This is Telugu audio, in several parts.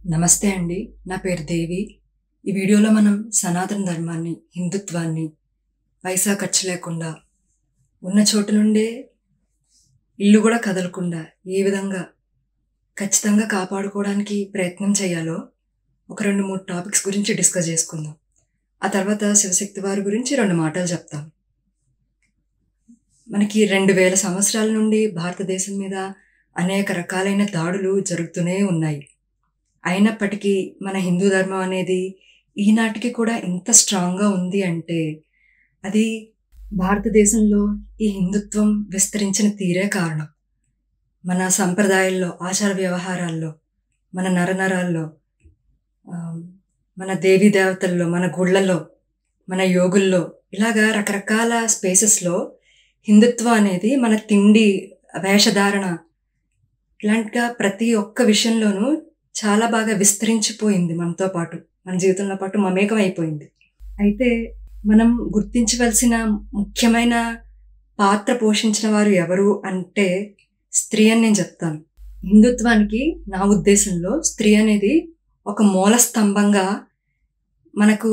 నమస్తే అండి. నా పేరు దేవి. ఈ వీడియోలో మనం సనాతన ధర్మాన్ని, హిందుత్వాన్ని పైసా ఖర్చు లేకుండా ఉన్న చోటు నుండే ఇల్లు కూడా కదలకుండా ఏ విధంగా ఖచ్చితంగా కాపాడుకోవడానికి ప్రయత్నం చేయాలో ఒక 2-3 టాపిక్స్ గురించి డిస్కస్ చేసుకుందాం. ఆ తర్వాత శివశక్తి వారి గురించి 2 మాటలు చెప్తాం. మనకి 2000 సంవత్సరాల నుండి భారతదేశం మీద అనేక రకాలైన దాడులు జరుగుతూనే ఉన్నాయి. అయినప్పటికీ మన హిందూ ధర్మం అనేది ఈనాటికి కూడా ఇంత స్ట్రాంగ్‌గా ఉంది అంటే అది భారతదేశంలో ఈ హిందుత్వం విస్తరించిన తీరే కారణం. మన సంప్రదాయాల్లో, ఆచార వ్యవహారాల్లో, మన నరనరాల్లో, మన దేవీ దేవతల్లో, మన గుళ్ళలో, మన యోగుల్లో ఇలాగా రకరకాల స్పేసెస్‌లో హిందుత్వం అనేది మన తిండి, వేషధారణ ఇలాంటిగా ప్రతి ఒక్క విషయంలోనూ చాలా బాగా విస్తరించిపోయింది మనతో పాటు. మన జీవితంలో పాటు మమేకం అయిపోయింది. అయితే మనం గుర్తించవలసిన ముఖ్యమైన పాత్ర పోషించిన వారు ఎవరు అంటే స్త్రీ అని నేను చెప్తాను. హిందుత్వానికి నా ఉద్దేశంలో స్త్రీ అనేది ఒక మూల స్తంభంగా మనకు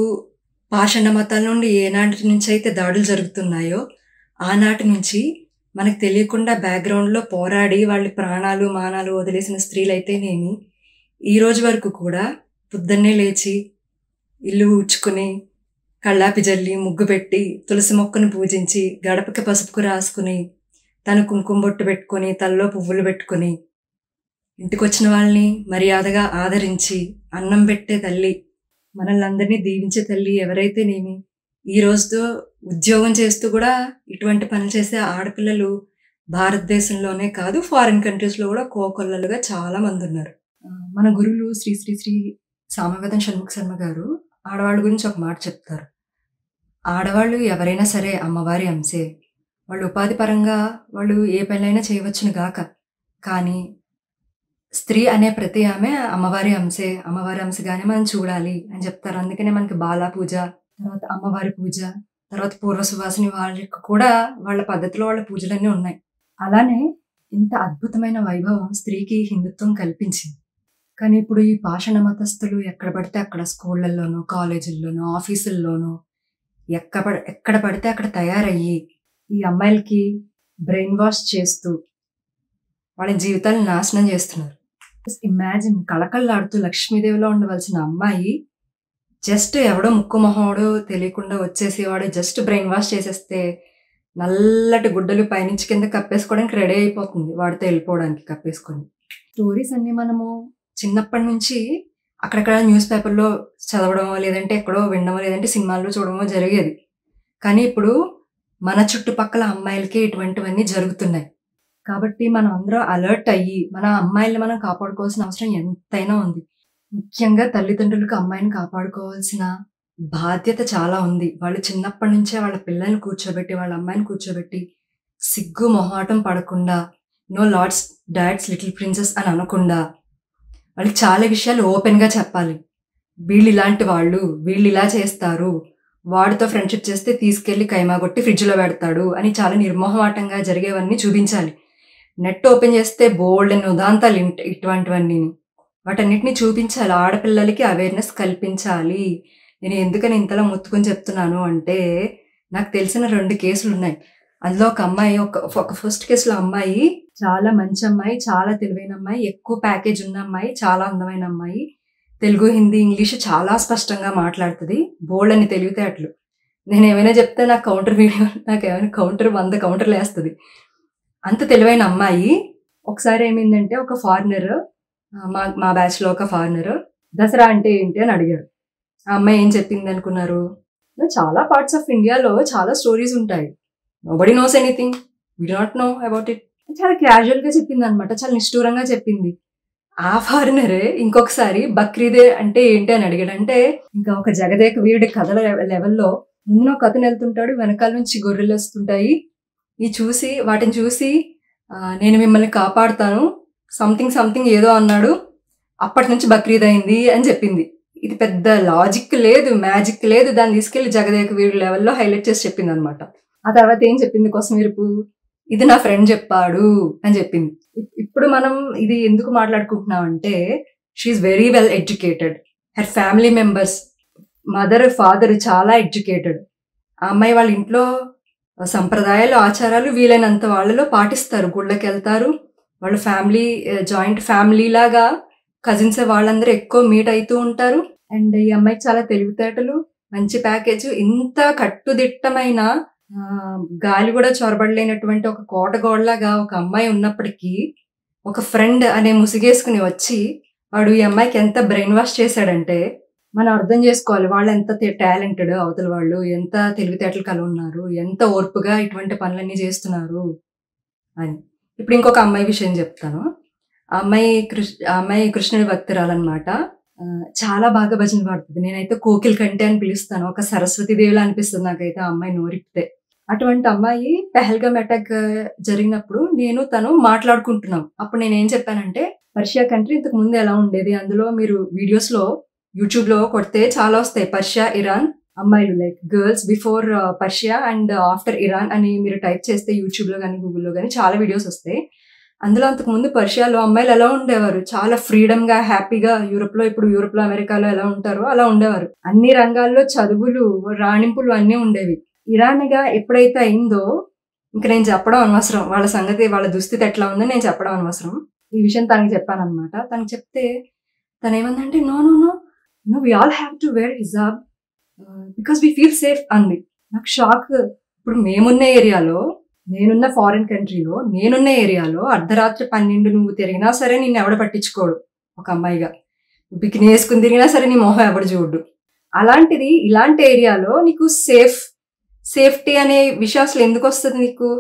పాషండ మతాల నుండి ఏనాటి నుంచి అయితే దాడులు జరుగుతున్నాయో ఆనాటి నుంచి మనకు తెలియకుండా బ్యాక్గ్రౌండ్లో పోరాడి వాళ్ళ ప్రాణాలు మానాలు వదిలేసిన స్త్రీలైతేనేమి ఈ రోజు వరకు కూడా పొద్దున్నే లేచి ఇల్లు ఊడ్చుకుని కళ్ళాపి జల్లి ముగ్గు పెట్టి తులసి మొక్కను పూజించి గడపకి పసుపుకు రాసుకుని తను కుంకుమ బొట్టు పెట్టుకొని తలలో పువ్వులు పెట్టుకొని ఇంటికొచ్చిన వాళ్ళని మర్యాదగా ఆదరించి అన్నం పెట్టే తల్లి, మనల్ని అందరినీ దీవించే తల్లి ఎవరైతేనేమి ఈ రోజుతో ఉద్యోగం చేస్తూ కూడా ఇటువంటి పనులు చేసే ఆడపిల్లలు భారతదేశంలోనే కాదు ఫారిన్ కంట్రీస్లో కూడా కోకొల్లలుగా చాలా మంది ఉన్నారు. మన గురువులు శ్రీ శ్రీ శ్రీ సామవేదం షణ్ముఖ శర్మ గారు ఆడవాళ్ళ గురించి ఒక మాట చెప్తారు. ఆడవాళ్ళు ఎవరైనా సరే అమ్మవారి అంశే. వాళ్ళు ఉపాధి పరంగా వాళ్ళు ఏ పనులైనా చేయవచ్చును గాక, కానీ స్త్రీ అనే ప్రతి ఆమె అమ్మవారి అంశే. అమ్మవారి అంశగానే మనం చూడాలి అని చెప్తారు. అందుకనే మనకి బాలా పూజ, తర్వాత అమ్మవారి పూజ, తర్వాత పూర్వ సువాసిని వాళ్ళకి కూడా వాళ్ళ పద్ధతిలో వాళ్ళ పూజలన్నీ ఉన్నాయి. అలానే ఇంత అద్భుతమైన వైభవం స్త్రీకి హిందుత్వం కల్పించింది. కానీ ఇప్పుడు ఈ పాషాణ మతస్థులు ఎక్కడ పడితే అక్కడ స్కూళ్ళల్లోనూ, కాలేజీల్లోనూ, ఆఫీసుల్లోనూ ఎక్కడ పడితే అక్కడ తయారయ్యి ఈ అమ్మాయిలకి బ్రెయిన్ వాష్ చేస్తూ వాళ్ళ జీవితాలను నాశనం చేస్తున్నారు. ఇమాజిన్, కళకళలాడుతూ లక్ష్మీదేవిలో ఉండవలసిన అమ్మాయి జస్ట్ ఎవడో ముక్కు మొహోడో తెలియకుండా వచ్చేసేవాడు జస్ట్ బ్రెయిన్ వాష్ చేసేస్తే నల్లటి గుడ్డలు పైనుంచి కింద కప్పేసుకోవడానికి రెడీ అయిపోతుంది, వాడితో వెళ్ళిపోవడానికి కప్పేసుకొని. స్టోరీస్ అన్నీ మనము చిన్నప్పటి నుంచి అక్కడక్కడ న్యూస్ పేపర్లో చదవడమో లేదంటే ఎక్కడో వినడమో లేదంటే సినిమాల్లో చూడడమో జరిగేది. కానీ ఇప్పుడు మన చుట్టుపక్కల అమ్మాయిలకి ఇటువంటివన్నీ జరుగుతున్నాయి. కాబట్టి మనం అందరం అలర్ట్ అయ్యి మన అమ్మాయిల్ని మనం కాపాడుకోవాల్సిన అవసరం ఎంతైనా ఉంది. ముఖ్యంగా తల్లిదండ్రులకు అమ్మాయిని కాపాడుకోవాల్సిన బాధ్యత చాలా ఉంది. వాళ్ళు చిన్నప్పటి నుంచే వాళ్ళ పిల్లల్ని కూర్చోబెట్టి, వాళ్ళ అమ్మాయిని కూర్చోబెట్టి సిగ్గు మొహాటం పడకుండా, no lords dad's little princess అని అనకుండా వాళ్ళకి చాలా విషయాలు ఓపెన్గా చెప్పాలి. వీళ్ళు ఇలాంటి వాళ్ళు, వీళ్ళు ఇలా చేస్తారు, వాడితో ఫ్రెండ్షిప్ చేస్తే తీసుకెళ్లి కైమాగొట్టి ఫ్రిడ్జ్లో పెడతాడు అని చాలా నిర్మోహమాటంగా జరిగేవన్నీ చూపించాలి. నెట్ ఓపెన్ చేస్తే బోల్డ్ అని ఉదాంతాలు ఇటువంటివన్నీ వాటన్నిటిని చూపించాలి. ఆడపిల్లలకి అవేర్నెస్ కల్పించాలి. నేను ఎందుకని ఇంతలా మొత్తుకొని చెప్తున్నాను అంటే నాకు తెలిసిన 2 కేసులు ఉన్నాయి. అందులో ఒక అమ్మాయి, ఒక ఫస్ట్ కేసులో అమ్మాయి చాలా మంచి అమ్మాయి, చాలా తెలివైన అమ్మాయి, ఎక్కువ ప్యాకేజ్ ఉన్న అమ్మాయి, చాలా అందమైన అమ్మాయి, తెలుగు, హిందీ, ఇంగ్లీష్ చాలా స్పష్టంగా మాట్లాడుతుంది, బోల్డ్ అని తెలివితేటలు. నేను ఏమైనా చెప్తే నాకు కౌంటర్ వీడియో, నాకు ఏమైనా 100 కౌంటర్లు వేస్తుంది. అంత తెలివైన అమ్మాయి ఒకసారి ఏమైందంటే ఒక ఫారినర్, మా బ్యాచ్లో ఒక ఫారినర్ దసరా అంటే ఏంటి అని అడిగారు. ఆ అమ్మాయి ఏం చెప్పింది అనుకున్నారు? చాలా పార్ట్స్ ఆఫ్ ఇండియాలో చాలా స్టోరీస్ ఉంటాయి, nobody knows anything, we do not know about it. చాలా క్యాజువల్గా చెప్పింది అనమాట, చాలా నిష్ఠూరంగా చెప్పింది. ఆ ఫారినరే ఇంకొకసారి బక్రీద్ అంటే ఏంటి అని అడిగాడంటే ఇంకా ఒక జగదేక వీరుడి కథల లెవెల్లో ముందు ఒక అతను వెళ్తుంటాడు, వెనకాల నుంచి గొర్రెలు వస్తుంటాయి, వాటిని చూసి నేను మిమ్మల్ని కాపాడుతాను సంథింగ్ ఏదో అన్నాడు, అప్పటి నుంచి బక్రీద్ అయింది అని చెప్పింది. ఇది పెద్ద లాజిక్ లేదు, మ్యాజిక్ లేదు, దాన్ని తీసుకెళ్లి జగదేక వీరుడి లెవెల్లో హైలైట్ చేసి చెప్పింది అనమాట. ఆ తర్వాత ఏం చెప్పింది కొసమెరుపు, ఇది నా ఫ్రెండ్ చెప్పాడు అని చెప్పింది. ఇప్పుడు మనం ఇది ఎందుకు మాట్లాడుకుంటున్నాం అంటే she is very well educated. Her family members, mother father చాలా ఎడ్యుకేటెడ్. ఆ అమ్మాయి వాళ్ళ ఇంట్లో సంప్రదాయాలు ఆచారాలు వీలైనంత వాళ్ళలో పాటిస్తారు. గుళ్ళకి వెళ్తారు. వాళ్ళ ఫ్యామిలీ జాయింట్ ఫ్యామిలీ లాగా కజిన్స్ వాళ్ళందరూ ఎక్కువ మీట్ అవుతూ ఉంటారు. అండ్ ఈ అమ్మాయికి చాలా తెలివితేటలు, మంచి ప్యాకేజ్. ఇంత కట్టుదిట్టమైన గాలి కూడా చొరబడలేనటువంటి ఒక కోటగోడలాగా ఒక అమ్మాయి ఉన్నప్పటికీ ఒక ఫ్రెండ్ అనే ముసిగేసుకుని వచ్చి వాడు ఈ అమ్మాయికి ఎంత బ్రెయిన్ వాష్ చేశాడంటే మనం అర్థం చేసుకోవాలి. వాళ్ళు ఎంత టాలెంటెడ్, అవతల వాళ్ళు ఎంత తెలివితేటలు కలిగి ఉన్నారు, ఎంత ఓర్పుగా ఇటువంటి పనులన్నీ చేస్తున్నారు అని. ఇప్పుడు ఇంకొక అమ్మాయి విషయం చెప్తాను. ఆ అమ్మాయి కృష్ణుడి భక్తురాలన్నమాట. చాలా బాగా భజనలు పాడుతుంది. నేనైతే కోకిల కంటే అని పిలుస్తాను. ఒక సరస్వతి దేవిలా అనిపిస్తుంది నాకైతే ఆ అమ్మాయి నోరిప్పితే. అటువంటి అమ్మాయి పెహల్గామ్ అటాక్ జరిగినప్పుడు నేను తను మాట్లాడుకుంటున్నాం. అప్పుడు నేనేం చెప్పానంటే, పర్షియా కంట్రీ ఇంతకు ముందు ఎలా ఉండేది, అందులో మీరు వీడియోస్లో యూట్యూబ్లో కొడితే చాలా వస్తాయి. పర్షియా, ఇరాన్ అమ్మాయిలు, like girls before Persia and after Iran అని మీరు టైప్ చేస్తే యూట్యూబ్లో కానీ గూగుల్లో కానీ చాలా వీడియోస్ వస్తాయి. అందులో అంతకుముందు పర్షియాలో అమ్మాయిలు ఎలా ఉండేవారు, చాలా ఫ్రీడమ్గా హ్యాపీగా. ఇప్పుడు యూరోప్లో అమెరికాలో ఎలా ఉంటారో అలా ఉండేవారు. అన్ని రంగాల్లో చదువులు, రాణింపులు అన్నీ ఉండేవి. ఇరాన్గా ఎప్పుడైతే అయిందో ఇంక నేను చెప్పడం అనవసరం. వాళ్ళ సంగతి, వాళ్ళ దుస్థితి ఎట్లా ఉందో నేను చెప్పడం అనవసరం. ఈ విషయం తనకి చెప్పాను అనమాట. తనకి చెప్తే తను ఏమందంటే, no no no no we all have to wear hijab because we feel safe అంది. నాకు షాక్. ఇప్పుడు మేమున్న ఏరియాలో, నేనున్న ఫారిన్ కంట్రీలో, నేనున్న ఏరియాలో అర్ధరాత్రి 12 నువ్వు తిరిగినా సరే నిన్ను ఎవడ పట్టించుకోడు. ఒక అమ్మాయిగా బికిని వేసుకుని తిరిగినా సరే నీ మొహం ఎవడు చూడు. అలాంటిది ఇలాంటి ఏరియాలో నీకు సేఫ్టీ అనే విషయం అసలు ఎందుకు వస్తుంది నీకు?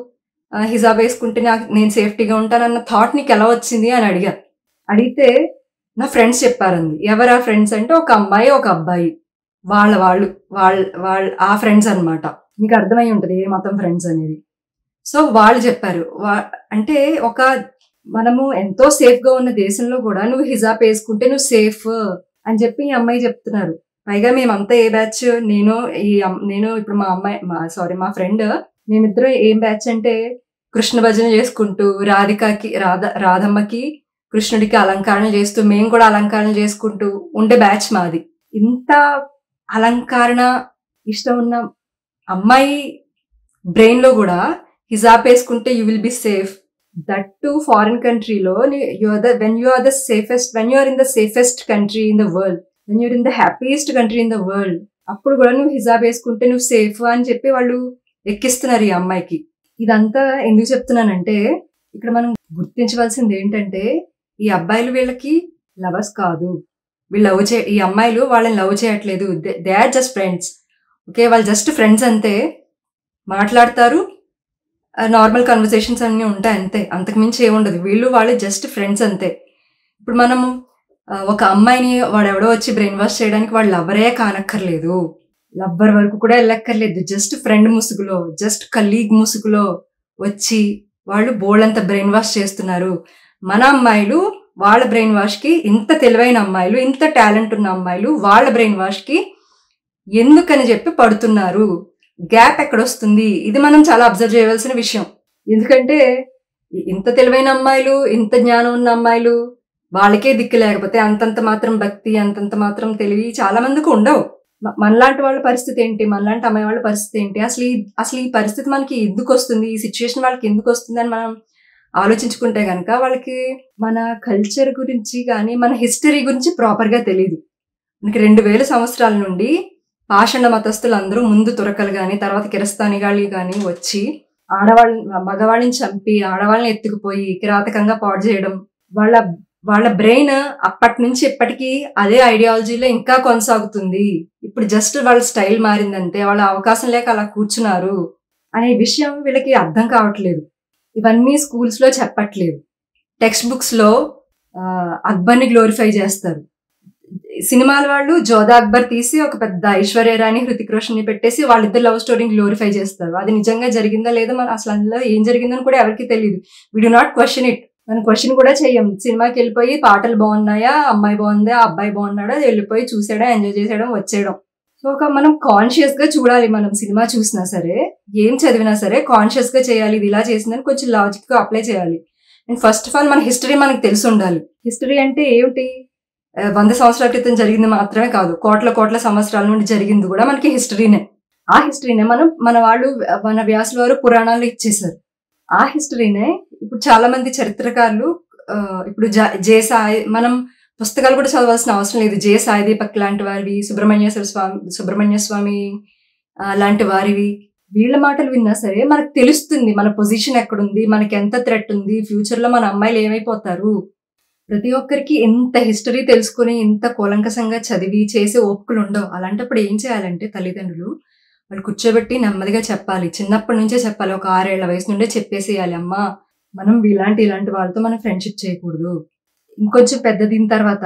హిజాబ్ వేసుకుంటే నేను సేఫ్టీగా ఉంటానన్న థాట్ నీకు ఎలా వచ్చింది అని అడిగితే నా ఫ్రెండ్స్ చెప్పారండి. ఎవరా ఫ్రెండ్స్ అంటే ఒక అమ్మాయి, ఒక అబ్బాయి, వాళ్ళ ఆ ఫ్రెండ్స్ అనమాట. మీకు అర్థమై ఉంటుంది ఏ మతం ఫ్రెండ్స్ అనేది. సో వాళ్ళు చెప్పారు. అంటే మనము ఎంతో సేఫ్గా ఉన్న దేశంలో కూడా నువ్వు హిజాబ్ వేసుకుంటే నువ్వు సేఫ్ అని చెప్పి ఈ అమ్మాయి చెప్తున్నారు. పైగా మేమంతా ఏ బ్యాచ్, నేను ఇప్పుడు మా ఫ్రెండ్, మేమిద్దరం ఏం బ్యాచ్ అంటే కృష్ణ భజన చేసుకుంటూ రాధమ్మకి కృష్ణుడికి అలంకరణ చేస్తూ మేము కూడా అలంకరణ చేసుకుంటూ ఉండే బ్యాచ్ మాది. ఇంత అలంకరణ ఇష్టం ఉన్న అమ్మాయి బ్రెయిన్ లో కూడా హిజాబ్ వేసుకుంటే you will be safe. That to foreign కంట్రీలో when you are in the safest country in the world, when you're in the happiest country in the world, అప్పుడు కూడా నువ్వు హిజాబ్ వేసుకుంటే నువ్వు సేఫ్ అని చెప్పి వాళ్ళు ఎక్కిస్తున్నారు ఈ అమ్మాయికి. ఇదంతా ఎందుకు చెప్తున్నానంటే, ఇక్కడ మనం గుర్తించవలసింది ఏంటంటే, ఈ అబ్బాయిలు వీళ్ళకి లవర్స్ కాదు. ఈ అమ్మాయిలు వాళ్ళని లవ్ చేయట్లేదు. They are just friends. Okay, వాళ్ళు జస్ట్ ఫ్రెండ్స్ అంతే. మాట్లాడతారు, నార్మల్ కన్వర్సేషన్స్ అన్నీ ఉంటాయి అంతే, అంతకుమించి ఏముండదు. వాళ్ళు జస్ట్ ఫ్రెండ్స్ అంతే. ఇప్పుడు మనము ఒక అమ్మాయిని వాడెవడో వచ్చి బ్రెయిన్ వాష్ చేయడానికి వాడు లవ్వరే కానక్కర్లేదు, లవ్వర్ వరకు కూడా వెళ్ళక్కర్లేదు. జస్ట్ ఫ్రెండ్ ముసుగులో, జస్ట్ కలీగ్ ముసుగులో వచ్చి వాళ్ళు బోల్డంత బ్రెయిన్ వాష్ చేస్తున్నారు. మన అమ్మాయిలు వాళ్ళ బ్రెయిన్ వాష్కి, ఇంత తెలివైన అమ్మాయిలు, ఇంత టాలెంట్ ఉన్న అమ్మాయిలు వాళ్ళ బ్రెయిన్ వాష్కి ఎందుకని చెప్పి పడుతున్నారు. గ్యాప్ ఎక్కడొస్తుంది? ఇది మనం చాలా అబ్జర్వ్ చేయవలసిన విషయం. ఎందుకంటే ఇంత తెలివైన అమ్మాయిలు, ఇంత జ్ఞానం ఉన్న అమ్మాయిలు వాళ్ళకే దిక్కు లేకపోతే అంతంత మాత్రం భక్తి, అంతంత మాత్రం తెలివి చాలా మందికి ఉండవు. మనలాంటి వాళ్ళ పరిస్థితి ఏంటి, మనలాంటి అమ్మాయి వాళ్ళ పరిస్థితి ఏంటి, అసలు ఈ పరిస్థితి మనకి ఎందుకు వస్తుంది, ఈ సిచ్యువేషన్ వాళ్ళకి ఎందుకు వస్తుంది అని మనం ఆలోచించుకుంటే కనుక వాళ్ళకి మన కల్చర్ గురించి కానీ మన హిస్టరీ గురించి ప్రాపర్గా తెలియదు. మనకి 2000 సంవత్సరాల నుండి పాషండ మతస్థులు అందరూ, ముందు తురకలు కానీ తర్వాత కిరస్తానిగాళ్ళు కానీ వచ్చి మగవాళ్ళని చంపి ఆడవాళ్ళని ఎత్తుకుపోయి కిరాతకంగా పాడు చేయడం, వాళ్ళ బ్రెయిన్ అప్పటి నుంచి ఇప్పటికీ అదే ఐడియాలజీలో ఇంకా కొనసాగుతుంది. ఇప్పుడు జస్ట్ వాళ్ళ స్టైల్ మారిందంటే, వాళ్ళ అవకాశం లేక అలా కూర్చున్నారు అనే విషయం వీళ్ళకి అర్థం కావట్లేదు. ఇవన్నీ స్కూల్స్లో చెప్పట్లేదు. టెక్స్ట్ బుక్స్లో అక్బర్ని గ్లోరిఫై చేస్తారు. సినిమాల వాళ్ళు జోధా అక్బర్ తీసి ఒక పెద్ద ఐశ్వర్యరాణి, హృతిక్ రోషన్ని పెట్టేసి వాళ్ళిద్దరు లవ్ స్టోరీని గ్లోరిఫై చేస్తారు. అది నిజంగా జరిగిందా లేదా, మనం అసలు అందులో ఏం జరిగిందని కూడా ఎవరికి తెలియదు. We do not question it. మనం క్వశ్చన్ కూడా చెయ్యం. సినిమాకి వెళ్ళిపోయి పాటలు బాగున్నాయా, అమ్మాయి బాగుందా, అబ్బాయి బాగున్నాడా, వెళ్ళిపోయి చూసేయడం, ఎంజాయ్ చేసేయడం, వచ్చేయడం. సో మనం కాన్షియస్ గా చూడాలి. మనం సినిమా చూసినా సరే, ఏం చదివినా సరే కాన్షియస్ గా చేయాలి. ఇది ఇలా చేసిందని కొంచెం లాజిక్ గా అప్లై చేయాలి. అండ్ ఫస్ట్ ఆఫ్ ఆల్ మన హిస్టరీ మనకు తెలిసి ఉండాలి. హిస్టరీ అంటే ఏమిటి? 100 సంవత్సరాల క్రితం జరిగింది మాత్రమే కాదు. కోట్ల కోట్ల సంవత్సరాల నుండి జరిగింది కూడా మనకి హిస్టరీనే. ఆ హిస్టరీనే మన వాళ్ళు మన వ్యాసుల వారు పురాణాల్లో ఇచ్చేశారు. ఆ హిస్టరీనే ఇప్పుడు చాలా మంది చరిత్రకారులు ఇప్పుడు మనం పుస్తకాలు కూడా చదవాల్సిన అవసరం లేదు. జే సాయి దీపక్ లాంటి వారివి, సుబ్రహ్మణ్య స్వామి లాంటి వారివి, వీళ్ళ మాటలు విన్నా సరే మనకు తెలుస్తుంది మన పొజిషన్ ఎక్కడుంది, మనకి ఎంత థ్రెట్ ఉంది, ఫ్యూచర్ లో మన అమ్మాయిలు ఏమైపోతారు. ప్రతి ఒక్కరికి ఎంత హిస్టరీ తెలుసుకుని ఇంత కూలంకషంగా చదివి చేసే ఓపికలు ఉండవు. అలాంటప్పుడు ఏం చేయాలంటే తల్లిదండ్రులు వాళ్ళు కూర్చోబెట్టి నెమ్మదిగా చెప్పాలి. చిన్నప్పటి నుంచే చెప్పాలి. ఒక 6 ఏళ్ల వయసు నుండే చెప్పేసేయాలి, అమ్మా మనం ఇలాంటి వాళ్ళతో మనం ఫ్రెండ్షిప్ చేయకూడదు. ఇంకొంచెం పెద్దదిన తర్వాత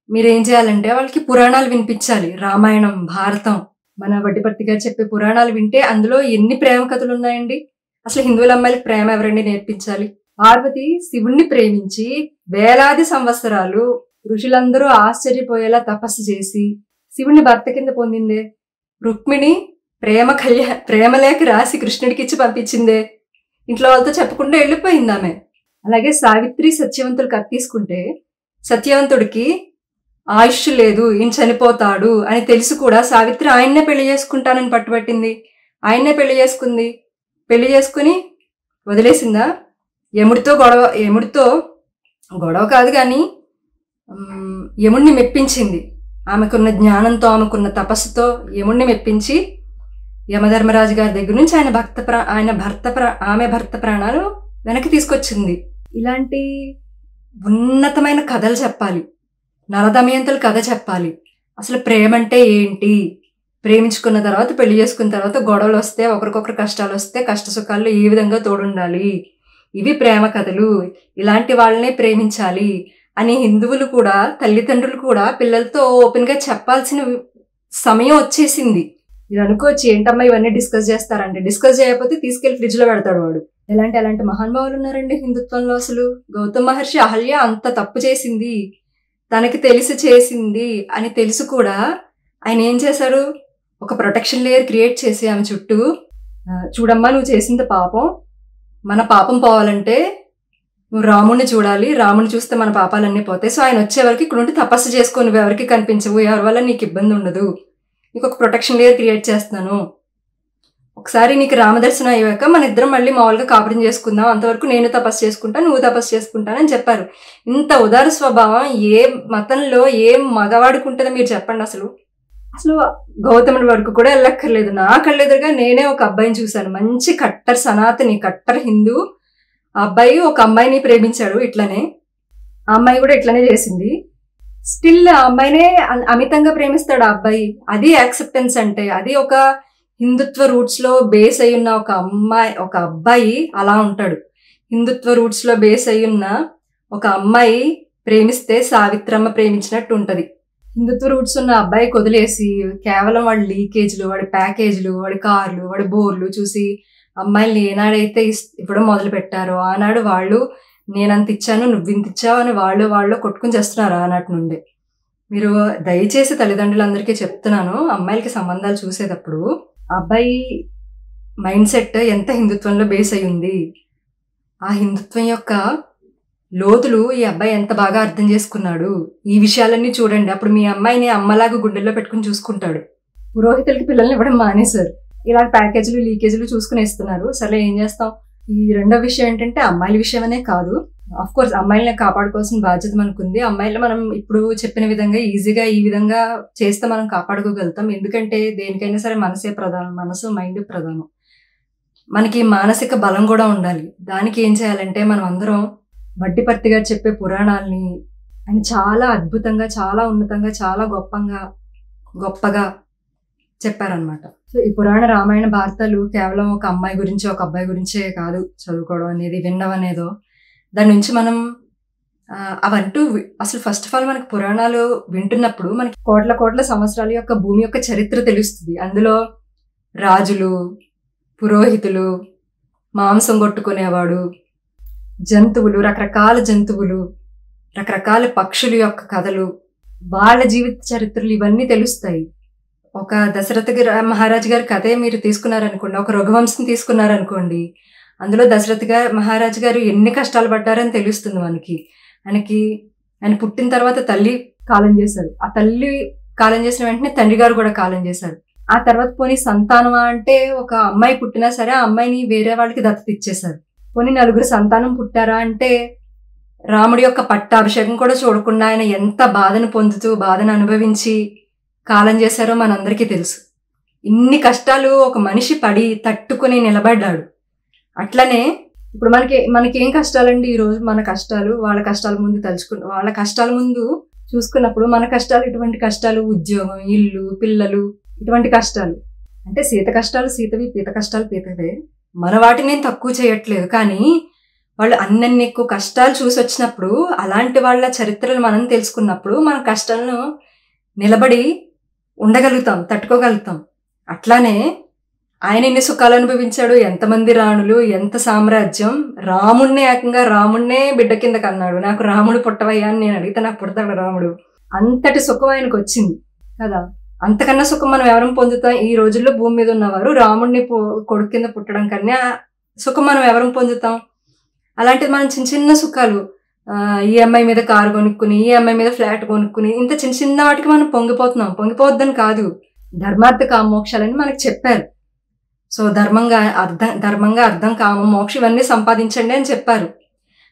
మీరేం చేయాలంటే వాళ్ళకి పురాణాలు వినిపించాలి. రామాయణం, భారతం, మన వడ్డిపర్తి గారు చెప్పే పురాణాలు వింటే అందులో ఎన్ని ప్రేమ కథలు ఉన్నాయండి. అసలు హిందువుల అమ్మాయిలకు ప్రేమ ఎవరండి నేర్పించాలి? పార్వతి శివుణ్ణి ప్రేమించి వేలాది సంవత్సరాలు ఋషులందరూ ఆశ్చర్యపోయేలా తపస్సు చేసి శివుణ్ణి భర్త కింద పొందిందే. రుక్మిణి ప్రేమలేఖ రాసి కృష్ణుడికి ఇచ్చి పంపించిందే. ఇంట్లో వాళ్ళతో చెప్పకుండా వెళ్ళిపోయింది ఆమె. అలాగే సావిత్రి సత్యవంతులు కథ తీసుకుంటే సత్యవంతుడికి ఆయుష్ లేదు, ఈయన చనిపోతాడు అని తెలిసి కూడా సావిత్రి ఆయన్నే పెళ్లి చేసుకుంటానని పట్టుబట్టింది. ఆయన్నే పెళ్లి చేసుకుంది. పెళ్లి చేసుకుని వదిలేసిందా? యముడితో గొడవ కాదు కానీ యముడిని మెప్పించింది. ఆమెకున్న జ్ఞానంతో, ఆమెకున్న తపస్సుతో యముడిని మెప్పించి యమధర్మరాజు గారి దగ్గర నుంచి ఆమె భర్త ప్రాణాలు వెనక్కి తీసుకొచ్చింది. ఇలాంటి ఉన్నతమైన కథలు చెప్పాలి. నలదమయంతుల కథ చెప్పాలి. అసలు ప్రేమ అంటే ఏంటి, ప్రేమించుకున్న తర్వాత పెళ్లి చేసుకున్న తర్వాత గొడవలు వస్తే, ఒకరికొకరు కష్టాలు వస్తే కష్ట సుఖాల్లో ఏ విధంగా తోడుండాలి, ఇవి ప్రేమ కథలు, ఇలాంటి వాళ్ళనే ప్రేమించాలి అని హిందువులు కూడా, తల్లిదండ్రులు కూడా పిల్లలతో ఓపెన్ గా చెప్పాల్సిన సమయం వచ్చేసింది. మీరు అనుకోవచ్చు ఏంటమ్మా ఇవన్నీ డిస్కస్ చేస్తారంటే, డిస్కస్ చేయకపోతే తీసుకెళ్లి ఫ్రిడ్జ్ లో పెడతాడు వాడు. ఎలాంటి మహానుభావులు ఉన్నారండి హిందుత్వంలో. అసలు గౌతమ్ మహర్షి అహల్య అంత తప్పు చేసింది, తనకి తెలిసి చేసింది అని తెలుసు కూడా ఆయన ఏం చేశారు, ఒక ప్రొటెక్షన్ లేయర్ క్రియేట్ చేసి ఆమె చుట్టూ, చూడమ్మా నువ్వు చేసింది పాపం, మన పాపం పోవాలంటే నువ్వు రాముడిని చూడాలి, రాముడిని చూస్తే మన పాపాలన్నీ పోతాయి. సో ఆయన వచ్చే వరకు ఇక్కడ ఉండి తపస్సు చేసుకో, నువ్వు ఎవరికి కనిపించవు, ఎవరి వల్ల నీకు ఇబ్బంది ఉండదు, నీకు ఒక ప్రొటెక్షన్ లేయర్ క్రియేట్ చేస్తున్నాను, ఒకసారి నీకు రామదర్శనం అయ్యాక మన ఇద్దరం మళ్ళీ మామూలుగా కాపురం చేసుకుందాం, అంతవరకు నేను తపస్సు చేసుకుంటా, నువ్వు తపస్సు చేసుకుంటానని చెప్పారు. ఇంత ఉదార స్వభావం ఏ మతంలో ఏ మగవాడికి ఉంటుందో మీరు చెప్పండి. అసలు గౌతముడి వరకు కూడా వెళ్ళక్కర్లేదు. నా కళ్ళెదురుగా నేనే ఒక అబ్బాయిని చూశాను, మంచి కట్టర్ సనాతని, కట్టర్ హిందూ. ఆ అబ్బాయి ఒక అమ్మాయిని ప్రేమించాడు ఇట్లనే, ఆ అమ్మాయి కూడా ఇట్లనే చేసింది. స్టిల్ ఆ అమ్మాయినే అమితంగా ప్రేమిస్తాడు ఆ అబ్బాయి. అది యాక్సెప్టెన్స్ అంటే. అది ఒక హిందుత్వ రూట్స్ లో బేస్ అయి ఉన్న ఒక అబ్బాయి అలా ఉంటాడు. హిందుత్వ రూట్స్ లో బేస్ అయి ఉన్న ఒక అమ్మాయి ప్రేమిస్తే సావిత్రమ్మ ప్రేమించినట్టు ఉంటది. హిందుత్వ రూట్స్ ఉన్న అబ్బాయికి వదిలేసి కేవలం వాడి లీకేజ్లు, వాడి ప్యాకేజ్లు, వాడి కార్లు, వాడి బోర్లు చూసి అమ్మాయిల్ని ఏనాడైతే ఇవ్వడం మొదలు పెట్టారో ఆనాడు వాళ్ళు నేనంత ఇచ్చాను నువ్వింత ఇచ్చావు అని వాళ్ళు కొట్టుకుని చేస్తున్నారు ఆనాటి నుండి. మీరు దయచేసి తల్లిదండ్రులందరికీ చెప్తున్నాను, అమ్మాయిలకి సంబంధాలు చూసేటప్పుడు అబ్బాయి మైండ్ సెట్ ఎంత హిందుత్వంలో బేస్ అయి ఉంది, ఆ హిందుత్వం యొక్క లోతులు ఈ అబ్బాయి ఎంత బాగా అర్థం చేసుకున్నాడు, ఈ విషయాలన్నీ చూడండి. అప్పుడు మీ అమ్మాయిని అమ్మలాగా గుండెల్లో పెట్టుకుని చూసుకుంటాడు. పురోహితులకి పిల్లల్ని ఇవ్వడం మానేశారు, ఇలా ప్యాకేజీలు లీకేజీలు చూసుకుని ఇస్తున్నారు. సరే ఏం చేస్తాం. ఈ రెండో విషయం ఏంటంటే అమ్మాయిల విషయమనే కాదు, అఫ్ కోర్స్ అమ్మాయిలని కాపాడుకోవాల్సిన బాధ్యత మనకుంది. అమ్మాయిలు మనం ఇప్పుడు చెప్పిన విధంగా ఈజీగా ఈ విధంగా చేస్తే మనం కాపాడుకోగలుగుతాం. ఎందుకంటే దేనికైనా సరే మనసే ప్రధానం, మనసు మైండ్ ప్రధానం. మనకి మానసిక బలం కూడా ఉండాలి. దానికి ఏం చేయాలంటే మనం అందరం వడ్డిపర్తి గారు చెప్పే పురాణాలని ఆయన చాలా అద్భుతంగా, చాలా ఉన్నతంగా, చాలా గొప్పగా చెప్పారనమాట. సో ఈ పురాణ రామాయణ భారతాలు కేవలం ఒక అమ్మాయి గురించి ఒక అబ్బాయి గురించే కాదు చదువుకోవడం అనేది, వినడం అనేదో. దాని నుంచి మనం అవంటూ అసలు ఫస్ట్ ఆఫ్ ఆల్ మనకి పురాణాలు వింటున్నప్పుడు మనకి కోట్ల సంవత్సరాల యొక్క భూమి యొక్క చరిత్ర తెలుస్తుంది. అందులో రాజులు, పురోహితులు, మాంసం కొట్టుకునేవాడు, జంతువులు, రకరకాల పక్షుల యొక్క కథలు, వాళ్ళ జీవిత చరిత్రలు ఇవన్నీ తెలుస్తాయి. ఒక దశరథ మహారాజు గారి కథే మీరు తీసుకున్నారనుకోండి, ఒక రఘువంశం తీసుకున్నారనుకోండి, అందులో దశరథ మహారాజు గారు ఎన్ని కష్టాలు పడ్డారని తెలుస్తుంది మనకి. ఆయన పుట్టిన తర్వాత తల్లి కాలం చేశారు. ఆ తల్లి కాలం చేసిన వెంటనే తండ్రి గారు కూడా కాలం చేశారు. ఆ తర్వాత పోనీ సంతానమా అంటే ఒక అమ్మాయి పుట్టినా సరే ఆ అమ్మాయిని వేరే వాళ్ళకి దత్తత ఇచ్చేశారు. పోనీ 4 సంతానం పుట్టారా అంటే రాముడి యొక్క పట్టాభిషేకం కూడా చూడకుండా ఆయన ఎంత బాధను పొందుతూ బాధను అనుభవించి కాలం చేశారో మనందరికీ తెలుసు. ఇన్ని కష్టాలు ఒక మనిషి పడి తట్టుకుని నిలబడ్డాడు. అట్లనే ఇప్పుడు మనకేం కష్టాలండి ఈరోజు? మన కష్టాలు వాళ్ళ కష్టాల ముందు వాళ్ళ కష్టాల ముందు చూసుకున్నప్పుడు మన కష్టాలు ఇటువంటి కష్టాలు, ఉద్యోగం, ఇల్లు, పిల్లలు, ఇటువంటి కష్టాలు. అంటే సీత కష్టాలు సీతవి, పీత కష్టాలు పీతవే. మన వాటిని నేను తక్కువ చేయట్లేదు. కానీ వాళ్ళు అన్నన్ని ఎక్కువ కష్టాలు చూసి వచ్చినప్పుడు అలాంటి వాళ్ళ చరిత్రలు మనం తెలుసుకున్నప్పుడు మన కష్టాలను నిలబడి ఉండగలుగుతాం, తట్టుకోగలుగుతాం. అట్లానే ఆయన ఎన్ని సుఖాలు అనుభవించాడు, ఎంతమంది రాణులు, ఎంత సామ్రాజ్యం. రాముణ్ణే బిడ్డ కింద కన్నాడు. నాకు రాముడు పుట్టవయ్యా అని నేను అడిగితే నాకు పుడతాడు రాముడు. అంతటి సుఖం ఆయనకు వచ్చింది కదా. అంతకన్నా సుఖం మనం ఎవరం పొందుతాం? ఈ రోజుల్లో భూమి మీద ఉన్నవారు రాముడిని కొడుకు కింద పుట్టడం కన్నా సుఖం మనం ఎవరం పొందుతాం? అలాంటిది మనం చిన్న చిన్న సుఖాలు, ఈ అమ్మాయి మీద కారు కొనుక్కుని, ఈ అమ్మాయి మీద ఫ్లాట్ కొనుక్కుని, ఇంత చిన్న చిన్న వాటికి మనం పొంగిపోతున్నాం. పొంగిపోద్దని కాదు, ధర్మార్థ కామోక్షాలని మనకు చెప్పారు. సో ధర్మంగా అర్థం కామం మోక్షం ఇవన్నీ సంపాదించండి అని చెప్పారు.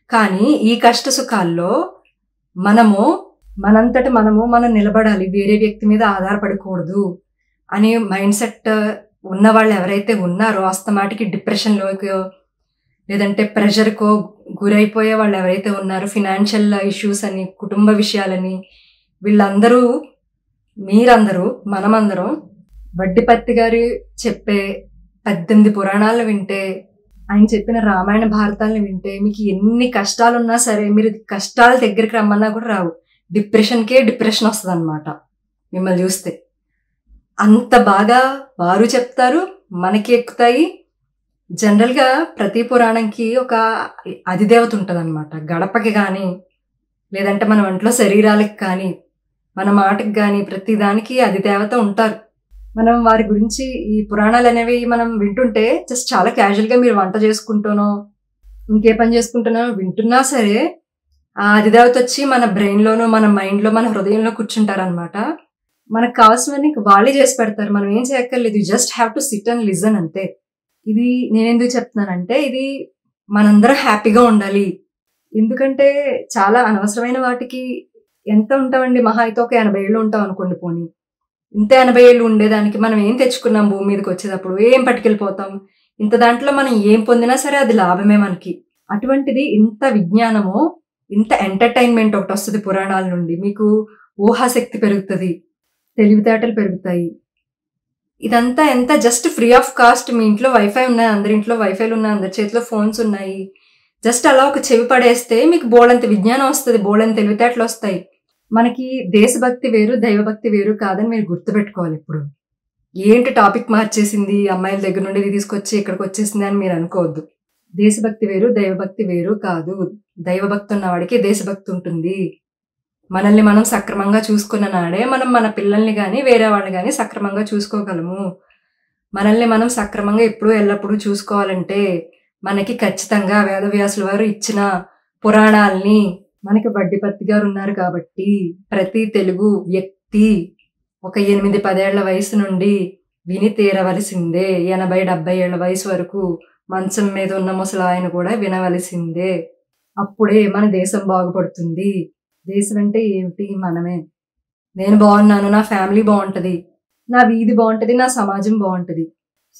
కానీ ఈ కష్ట సుఖాల్లో మనం నిలబడాలి, వేరే వ్యక్తి మీద ఆధారపడకూడదు అనే మైండ్ సెట్ ఉన్న వాళ్ళు ఎవరైతే ఉన్నారో, అస్తమాటికి డిప్రెషన్లోకో లేదంటే ప్రెషర్కో గురైపోయే వాళ్ళు ఎవరైతే ఉన్నారో, ఫినాన్షియల్ ఇష్యూస్ అని, కుటుంబ విషయాలని, వీళ్ళందరూ, మీరందరూ, మనమందరం వడ్డిపత్తి గారు చెప్పే 18 పురాణాలను వింటే, ఆయన చెప్పిన రామాయణ భారతాలను వింటే మీకు ఎన్ని కష్టాలున్నా సరే మీరు కష్టాల దగ్గరికి రమ్మన్నా కూడా రావు. డిప్రెషన్ వస్తుంది అనమాట మిమ్మల్ని చూస్తే. అంత బాగా వారు చెప్తారు, మనకి ఎక్కుతాయి. జనరల్గా ప్రతి పురాణంకి ఒక అధిదేవత ఉంటుంది అనమాట. గడపకి కానీ, లేదంటే మన ఒంట్లో శరీరాలకి కానీ, మన మాటకి కానీ, ప్రతి దానికి అధిదేవత ఉంటారు. మనం వారి గురించి ఈ పురాణాలు అనేవి మనం వింటుంటే జస్ట్ చాలా క్యాజువల్గా మీరు వంట చేసుకుంటానో ఇంకే పని చేసుకుంటున్నా వింటున్నా సరే ఆ అధిదేవత వచ్చి మన బ్రెయిన్లోనో, మన మైండ్లో, మన హృదయంలో కూర్చుంటారనమాట. మనకు కావాల్సినవన్నీ వాళ్ళే చేసి పెడతారు. మనం ఏం చేయక్కర్లేదు. You just have to SIT and listen అంతే. ఇది నేను ఎందుకు చెప్తున్నానంటే, ఇది మనందరం హ్యాపీగా ఉండాలి. ఎందుకంటే చాలా అనవసరమైన వాటికి ఎంత ఉంటామండి? మహా అయితే ఒక 80 ఏళ్ళు ఉంటాం అనుకోండి. పోనీ ఇంత 80 ఏళ్ళు ఉండేదానికి మనం ఏం తెచ్చుకున్నాం? భూమి మీదకి వచ్చేటప్పుడు ఏం పట్టుకెళ్ళిపోతాం? ఇంత దాంట్లో మనం ఏం పొందినా సరే అది లాభమే మనకి. అటువంటిది ఇంత విజ్ఞానము, ఇంత ఎంటర్టైన్మెంట్ ఒకటి వస్తుంది పురాణాల నుండి. మీకు ఊహాశక్తి పెరుగుతుంది, తెలివితేటలు పెరుగుతాయి. ఇదంతా ఎంత జస్ట్ ఫ్రీ ఆఫ్ కాస్ట్. మీ ఇంట్లో వైఫై ఉన్నాయి, అందరి ఇంట్లో వైఫైలు ఉన్నాయి, అందరి చేతిలో ఫోన్స్ ఉన్నాయి. జస్ట్ అలా ఒక చెవి పడేస్తే మీకు బోళంత విజ్ఞానం వస్తుంది, బోళంత తెలివితేటలు వస్తాయి. మనకి దేశభక్తి వేరు, దైవభక్తి వేరు కాదని మీరు గుర్తుపెట్టుకోవాలి. ఇప్పుడు ఏంటి టాపిక్ మార్చేసింది, అమ్మాయిల దగ్గర నుండి ఇది తీసుకొచ్చి ఇక్కడికి వచ్చేసింది అని మీరు అనుకోవద్దు. దేశభక్తి వేరు, దైవభక్తి వేరు కాదు. దైవభక్తి ఉన్నవాడికి దేశభక్తి ఉంటుంది. మనల్ని మనం సక్రమంగా చూసుకున్న నాడే మనం మన పిల్లల్ని కానీ వేరే వాళ్ళని కానీ సక్రమంగా చూసుకోగలము. మనల్ని మనం సక్రమంగా ఎప్పుడూ ఎల్లప్పుడూ చూసుకోవాలంటే మనకి ఖచ్చితంగా వేదవ్యాసుల వారు ఇచ్చిన పురాణాలని, మనకి వడ్డిపత్తి గారు ఉన్నారు కాబట్టి ప్రతి తెలుగు వ్యక్తి ఒక 8-10 ఏళ్ల వయసు నుండి విని తీరవలసిందే. 80-70 ఏళ్ల వయసు వరకు మంచం మీద ఉన్న ముసలాయన కూడా వినవలసిందే. అప్పుడే మన దేశం బాగుపడుతుంది. దేశం అంటే ఏమిటి? మనమే. నేను బాగున్నాను, నా ఫ్యామిలీ బాగుంటుంది, నా వీధి బాగుంటుంది, నా సమాజం బాగుంటుంది.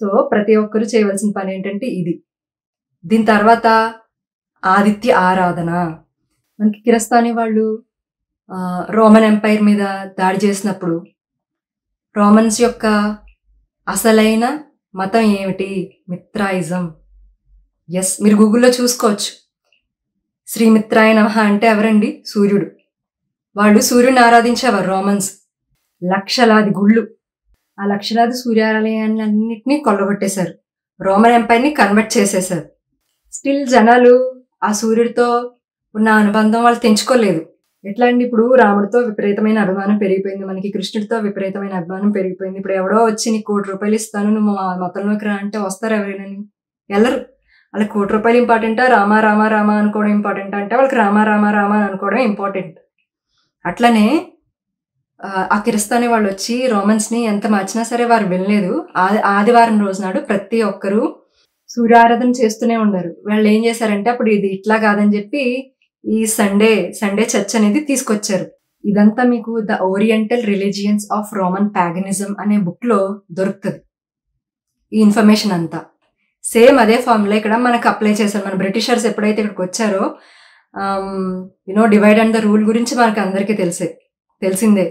సో ప్రతి ఒక్కరు చేయవలసిన పని ఏంటంటే ఇది. దీని తర్వాత ఆదిత్య ఆరాధన. మనకి కిరస్తాని వాళ్ళు రోమన్ ఎంపైర్ మీద దాడి చేసినప్పుడు రోమన్స్ యొక్క అసలైన మతం ఏమిటి? మిత్రాయిజం. ఎస్, మీరు గూగుల్లో చూసుకోవచ్చు. శ్రీమిత్రాయ నమః అంటే ఎవరండి? సూర్యుడు. వాళ్ళు సూర్యుడిని ఆరాధించేవారు రోమన్స్. లక్షలాది గుళ్ళు, ఆ లక్షలాది సూర్యాలయాలన్నింటినీ కొల్లగొట్టేశారు. రోమన్ ఎంపైర్ని కన్వర్ట్ చేసేశారు. స్టిల్ జనాలు ఆ సూర్యుడితో ఉన్న అనుబంధం వాళ్ళు తెంచుకోలేదు. ఎట్లా అండి? ఇప్పుడు రాముడితో విపరీతమైన అభిమానం పెరిగిపోయింది, మనకి కృష్ణుడితో విపరీతమైన అభిమానం పెరిగిపోయింది. ఇప్పుడు ఎవడో వచ్చి నీకు ₹1,00,000 ఇస్తాను, నువ్వు మా మతంలోకి రా అంటే వస్తారు ఎవరైనా? వెళ్ళరు. వాళ్ళకి ₹1,00,000 ఇంపార్టెంటా, రామా రామా రామా అనుకోవడం ఇంపార్టెంట్ అంటే వాళ్ళకి రామా రామా రామా అని అనుకోవడం ఇంపార్టెంట్. అట్లనే ఆ కిరస్తాని వాళ్ళొచ్చి రోమన్స్‌ని ఎంత మార్చినా సరే వారు వినలేదు. ఆదివారం రోజు నాడు ప్రతి ఒక్కరు సూర్యారాధన చేస్తూనే ఉన్నారు. వాళ్ళేం చేశారంటే అప్పుడు ఇది ఇట్లా కాదని చెప్పి ఈ సండే చర్చ్ అనేది తీసుకొచ్చారు. ఇదంతా మీకు 'the oriental religions of Roman paganism' అనే బుక్‌లో దొరుకుతది. ఈ ఇన్ఫర్మేషన్ అంతా. సేమ్ అదే ఫార్ములా ఇక్కడ మనకు అప్లై చేశారు. మన బ్రిటిషర్స్ ఎప్పుడైతే ఇక్కడికొచ్చారో డివైడ్ అండ్ ద రూల్ గురించి మనకు అందరికీ తెలిసిందే.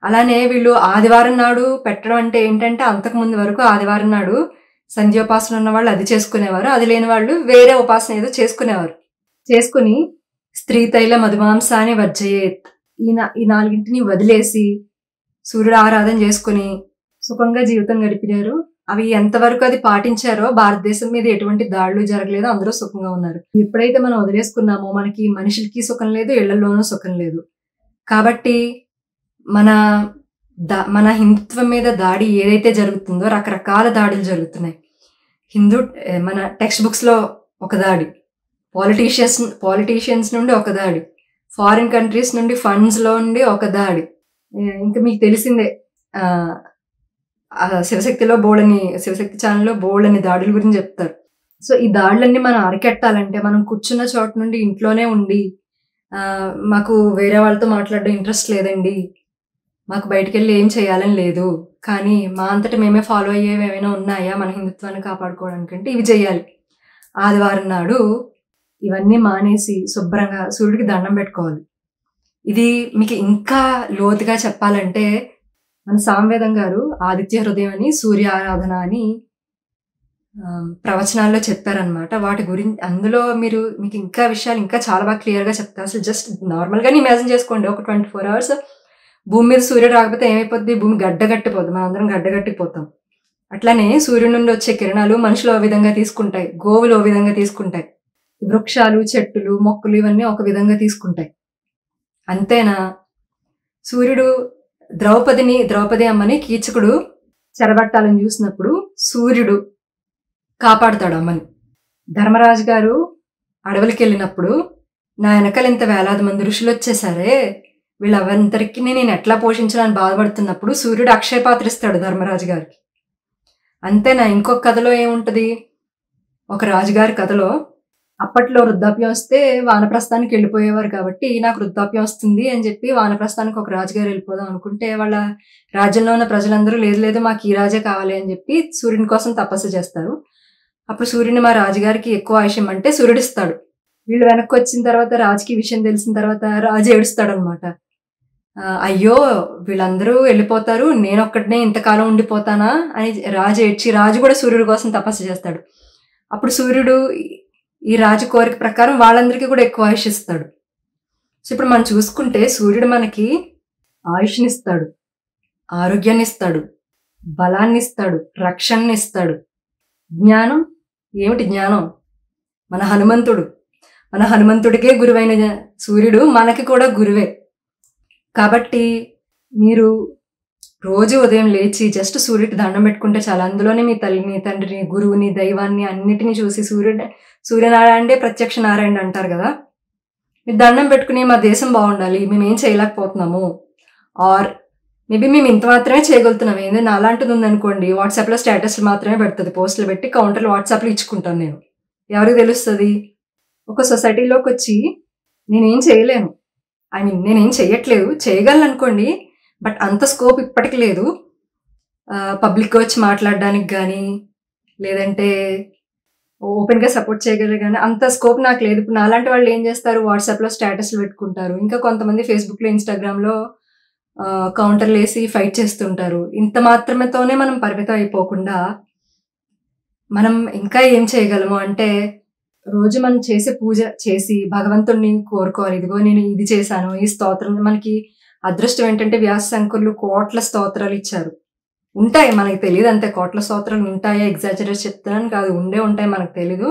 అలానే వీళ్ళు ఆదివారం నాడు పెట్టడం అంటే ఏంటంటే అంతకుముందు వరకు ఆదివారం నాడు సంధ్యోపాసన ఉన్న వాళ్ళు అది చేసుకునేవారు. అది లేని వాళ్ళు వేరే ఉపాసన ఏదో చేసుకునేవారు. చేసుకుని స్త్రీ తైల మధుమాంసాన్ని వర్జయేత్ ఈ నాలుగింటిని వదిలేసి సూర్యుడు ఆరాధన చేసుకుని సుఖంగా జీవితం గడిపారు. అవి ఎంతవరకు అది పాటించారో భారతదేశం మీద ఎటువంటి దాడులు జరగలేదు. అందరూ సుఖంగా ఉన్నారు. ఎప్పుడైతే మనం వదిలేసుకున్నామో మనకి మనుషులకి సుఖం లేదు, ఇళ్లలోనూ సుఖం లేదు. కాబట్టి మన హిందుత్వం మీద దాడి ఏదైతే జరుగుతుందో రకరకాల దాడులు జరుగుతున్నాయి. మన టెక్స్ట్ బుక్స్లో ఒక దాడి, పాలిటీషియన్స్ నుండి ఒక దాడి, ఫారిన్ కంట్రీస్ నుండి ఫండ్స్లో నుండి ఒక దాడి. ఇంకా మీకు తెలిసిందే శివశక్తి ఛానల్లో బోల్డని దాడుల గురించి చెప్తారు. సో ఈ దాడులన్నీ మనం అరికెట్టాలంటే మనం కూర్చున్న చోట నుండి ఇంట్లోనే ఉండి మాకు వేరే వాళ్ళతో మాట్లాడడం ఇంట్రెస్ట్ లేదండి, మాకు బయటకెళ్ళి ఏం చేయాలని లేదు, కానీ మా అంతటా మేమే ఫాలో అయ్యేవి ఏమైనా ఉన్నాయా మన హిందుత్వాన్ని కాపాడుకోవడానికంటే ఇవి చేయాలి. ఆదివారం నాడు ఇవన్నీ మానేసి శుభ్రంగా సూర్యుడికి దండం పెట్టుకోవాలి. ఇది మీకు ఇంకా లోతుగా చెప్పాలంటే మన సామవేదం గారు ఆదిత్య హృదయం అని సూర్య ఆరాధన అని ప్రవచనాల్లో చెప్పారనమాట. వాటి గురించి అందులో మీకు ఇంకా విషయాలు ఇంకా చాలా బాగా క్లియర్గా చెప్తారు. అసలు జస్ట్ నార్మల్గానే ఇమాజిన్ చేసుకోండి, ఒక 24 hours భూమి మీద సూర్యుడు రాకపోతే ఏమైపోద్ది, భూమి గడ్డగట్టిపోద్ది, మనం అందరం గడ్డగట్టిపోతాం. అట్లానే సూర్యుడి నుండి వచ్చే కిరణాలు మనుషులు ఓ విధంగా తీసుకుంటాయి, గోవులు ఓ విధంగా తీసుకుంటాయి, వృక్షాలు చెట్టులు మొక్కలు ఇవన్నీ ఒక విధంగా తీసుకుంటాయి. అంతేనా, సూర్యుడు ద్రౌపది అమ్మని కీచకుడు చెరబట్టాలని చూసినప్పుడు సూర్యుడు కాపాడుతాడు అమ్మని. ధర్మరాజు గారు అడవులకి వెళ్ళినప్పుడు నా వెనకాల ఇంత వేలాది మంది ఋషులు వచ్చేసరే వీళ్ళందరికీ నేను ఎట్లా పోషించాలని బాధపడుతున్నప్పుడు సూర్యుడు అక్షయపాత్ర ఇస్తాడు ధర్మరాజు గారికి. అంతేనా, ఇంకొక కథలో ఏముంటది, ఒక రాజుగారి కథలో అప్పట్లో వృద్ధాప్యం వస్తే వానప్రస్థానికి వెళ్ళిపోయేవారు కాబట్టి నాకు వృద్ధాప్యం వస్తుంది అని చెప్పి వానప్రస్థానికి ఒక రాజుగారు వెళ్ళిపోదాం అనుకుంటే వాళ్ళ రాజ్యంలో ఉన్న ప్రజలందరూ లేదు మాకు ఈ రాజే కావాలి అని చెప్పి సూర్యుని కోసం తపస్సు చేస్తారు. అప్పుడు సూర్యుని మా రాజుగారికి ఎక్కువ ఆయుష్యం అంటే సూర్యుడు ఇస్తాడు. వీళ్ళు వెనక్కి వచ్చిన తర్వాత రాజుకి విషయం తెలిసిన తర్వాత రాజు ఏడుస్తాడు అనమాట. అయ్యో వీళ్ళందరూ వెళ్ళిపోతారు, నేను ఒక్కడనే ఇంతకాలం ఉండిపోతానా అని రాజు ఏడ్చి రాజు కూడా సూర్యుడి కోసం తపస్సు చేస్తాడు. అప్పుడు సూర్యుడు ఈ రాజు కోరిక ప్రకారం వాళ్ళందరికీ కూడా ఎక్కువ ఆయుష్ ఇస్తాడు. సో ఇప్పుడు మనం చూసుకుంటే సూర్యుడు మనకి ఆయుష్ని ఇస్తాడు, ఆరోగ్యాన్ని ఇస్తాడు, బలాన్ని ఇస్తాడు, రక్షణని ఇస్తాడు. జ్ఞానం ఏమిటి, జ్ఞానం మన హనుమంతుడికే గురువైన సూర్యుడు మనకి కూడా గురువే. కాబట్టి మీరు రోజు ఉదయం లేచి జస్ట్ సూర్యుడికి దండం పెట్టుకుంటే చాలా. అందులోనే మీ తల్లిని, తండ్రిని, గురువుని, దైవాన్ని అన్నిటినీ చూసి సూర్యనారాయణే ప్రత్యక్ష నారాయణ అంటారు కదా, మీరు దండం పెట్టుకుని మా దేశం బాగుండాలి, మేము ఏం చేయలేకపోతున్నాము, ఆర్ మేబీ మేము ఇంత మాత్రమే చేయగలుగుతున్నాం, ఏంటంటే అలాంటిది ఉందనుకోండి వాట్సాప్లో స్టేటస్లు మాత్రమే పెడుతుంది, పోస్టులు పెట్టి కౌంటర్లు వాట్సాప్లో ఇచ్చుకుంటాను నేను, ఎవరికి తెలుస్తుంది. ఒక సొసైటీలోకి వచ్చి నేనేం చేయలేను, నేనేం చెయ్యట్లేదు, చేయగలను అనుకోండి, బట్ అంత స్కోప్ ఇప్పటికి లేదు పబ్లిక్గా వచ్చి మాట్లాడడానికి కానీ లేదంటే ఓపెన్గా సపోర్ట్ చేయగలరు కానీ అంత స్కోప్ నాకు లేదు. ఇప్పుడు నాలాంటి వాళ్ళు ఏం చేస్తారు, వాట్సాప్లో స్టేటస్లు పెట్టుకుంటారు, ఇంకా కొంతమంది ఫేస్బుక్లో ఇన్స్టాగ్రామ్లో కౌంటర్లు వేసి ఫైట్ చేస్తుంటారు. ఇంత మాత్రమేతోనే మనం పరిమితం అయిపోకుండా మనం ఇంకా ఏం చేయగలము అంటే రోజు మనం చేసే పూజ చేసి భగవంతుడిని కోరుకోవాలి. ఇదిగో నేను ఇది చేశాను, ఈ స్తోత్రం. మనకి అదృష్టం ఏంటంటే వ్యాస శంకరులు కోట్ల స్తోత్రాలు ఇచ్చారు. ఉంటాయి, మనకి తెలియదు అంతే, కోట్ల స్తోత్రాలు ఉంటాయా ఎగ్జాజరేట్ చెప్తున్నాను కాదు, ఉంటాయి, మనకు తెలీదు.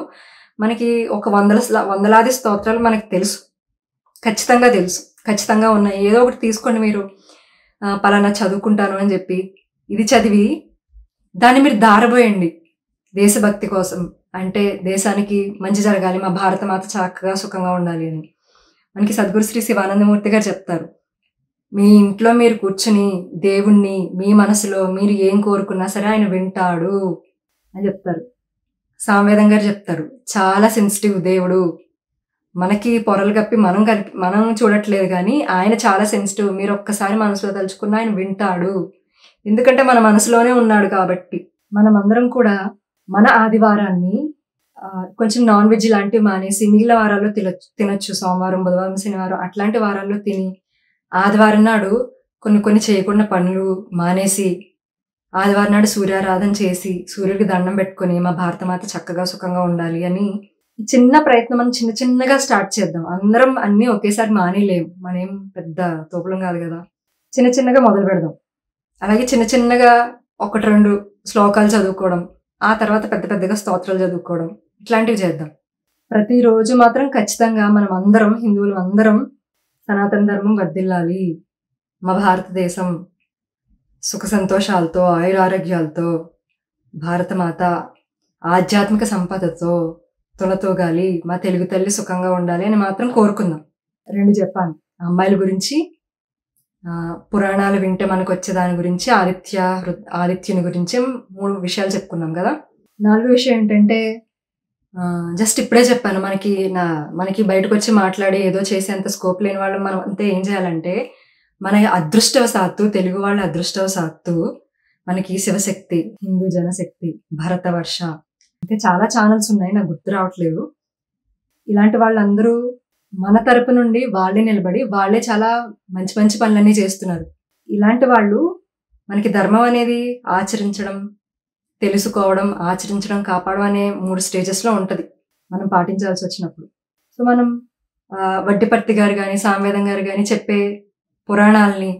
మనకి ఒక వందలాది స్తోత్రాలు మనకి తెలుసు, ఖచ్చితంగా ఉన్నాయి. ఏదో ఒకటి తీసుకోండి, మీరు పలానా చదువుకుంటాను అని చెప్పి ఇది చదివి దాన్ని మీరు దారబోయండి దేశభక్తి కోసం. అంటే దేశానికి మంచి జరగాలి, మా భారత మాత చక్కగా సుఖంగా ఉండాలి అని మనకి సద్గురు శ్రీ శివానందమూర్తి గారు చెప్తారు. మీ ఇంట్లో మీరు కూర్చుని దేవుణ్ణి మీ మనసులో మీరు ఏం కోరుకున్నా సరే ఆయన వింటాడు అని చెప్తారు. సామవేదం గారు చెప్తారు, చాలా సెన్సిటివ్ దేవుడు. మనకి పొరలు కప్పి మనం చూడట్లేదు కానీ ఆయన చాలా సెన్సిటివ్. మీరు ఒక్కసారి మనసులో తలుచుకున్న ఆయన వింటాడు. ఎందుకంటే మన మనసులోనే ఉన్నాడు కాబట్టి. మనమందరం కూడా మన ఆదివారాన్ని కొంచెం నాన్ వెజ్ లాంటివి మానేసి మిగిలిన వారాల్లో తినొచ్చు. సోమవారం, బుధవారం, శనివారం అట్లాంటి వారాల్లో తిని ఆదివారం నాడు కొన్ని చేయకుండా పనులు మానేసి ఆదివారం నాడు సూర్యారాధన చేసి సూర్యుడికి దండం పెట్టుకొని మా భారతమాత చక్కగా సుఖంగా ఉండాలి అని చిన్న ప్రయత్నం మనం చిన్నగా స్టార్ట్ చేద్దాం. అందరం అన్నీ ఒకేసారి మానేయలేము, మనేం పెద్ద తోపులం కాదు కదా. చిన్నగా మొదలు పెడదాం. అలాగే చిన్నగా 1-2 శ్లోకాలు చదువుకోవడం, ఆ తర్వాత పెద్దగా స్తోత్రాలు చదువుకోవడం, ఇట్లాంటివి చేద్దాం. ప్రతిరోజు మాత్రం ఖచ్చితంగా మనం అందరం, హిందువులు అందరం సనాతన ధర్మం వర్ధిల్లాలి, మా భారతదేశం సుఖ సంతోషాలతో ఆయురారోగ్యాలతో భారతమాత ఆధ్యాత్మిక సంపదతో తొలతూగాలి, మా తెలుగు తల్లి సుఖంగా ఉండాలి అని మాత్రం కోరుకుందాం. 2 చెప్పాను, అమ్మాయిల గురించి, పురాణాలు వింటే మనకు వచ్చే దాని గురించి, ఆదిత్యుని గురించి 3 విషయాలు చెప్పుకున్నాం కదా. 4వ విషయం ఏంటంటే జస్ట్ ఇప్పుడే చెప్పాను, మనకి బయటకు వచ్చి మాట్లాడి ఏదో చేసేంత స్కోప్ లేని వాళ్ళు మనం అంతే. ఏం చేయాలంటే మన అదృష్టవశాత్తు, తెలుగు వాళ్ళ అదృష్టవశాత్తు మనకి శివశక్తి, హిందూ జనశక్తి, భరతవర్ష, ఇంకా చాలా ఛానల్స్ ఉన్నాయి, నాకు గుర్తు రావట్లేదు. ఇలాంటి వాళ్ళందరూ మన తరపు నుండి వాళ్ళే నిలబడి వాళ్ళే చాలా మంచి పనులన్నీ చేస్తున్నారు. ఇలాంటి వాళ్ళు మనకి ధర్మం అనేది ఆచరించడం, తెలుసుకోవడం, ఆచరించడం, కాపాడడం అనే 3 స్టేజెస్లో ఉంటుంది మనం పాటించాల్సి వచ్చినప్పుడు. సో మనం వడ్డిపర్తి గారు కానీ సామవేదం గారు కానీ చెప్పే పురాణాలని,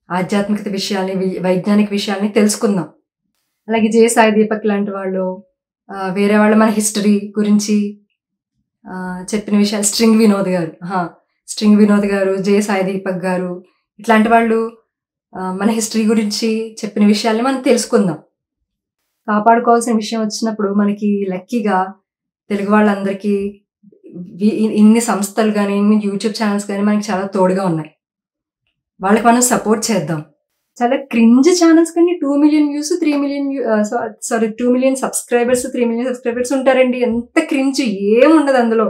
ఆధ్యాత్మికత విషయాల్ని, వైజ్ఞానిక విషయాల్ని తెలుసుకుందాం. అలాగే జే సాయి దీపక్ లాంటి వాళ్ళు, వేరే వాళ్ళు మన హిస్టరీ గురించి చెప్పిన విషయాలు, స్ట్రింగ్ వినోద్ గారు, జే సాయి దీపక్ గారు, ఇట్లాంటి వాళ్ళు మన హిస్టరీ గురించి చెప్పిన విషయాల్ని మనం తెలుసుకుందాం. కాపాడుకోవాల్సిన విషయం వచ్చినప్పుడు మనకి లక్కీగా తెలుగు వాళ్ళందరికీ ఇన్ని సంస్థలు కానీ, ఇన్ని యూట్యూబ్ ఛానల్స్ కానీ మనకి చాలా తోడుగా ఉన్నాయి. వాళ్ళకి మనం సపోర్ట్ చేద్దాం. చాలా క్రింజ్ ఛానల్స్ కానీ 2 million views, 2 million subscribers, 3 million subscribers ఉంటారండి. ఎంత క్రింజ్, ఏముండదు అందులో,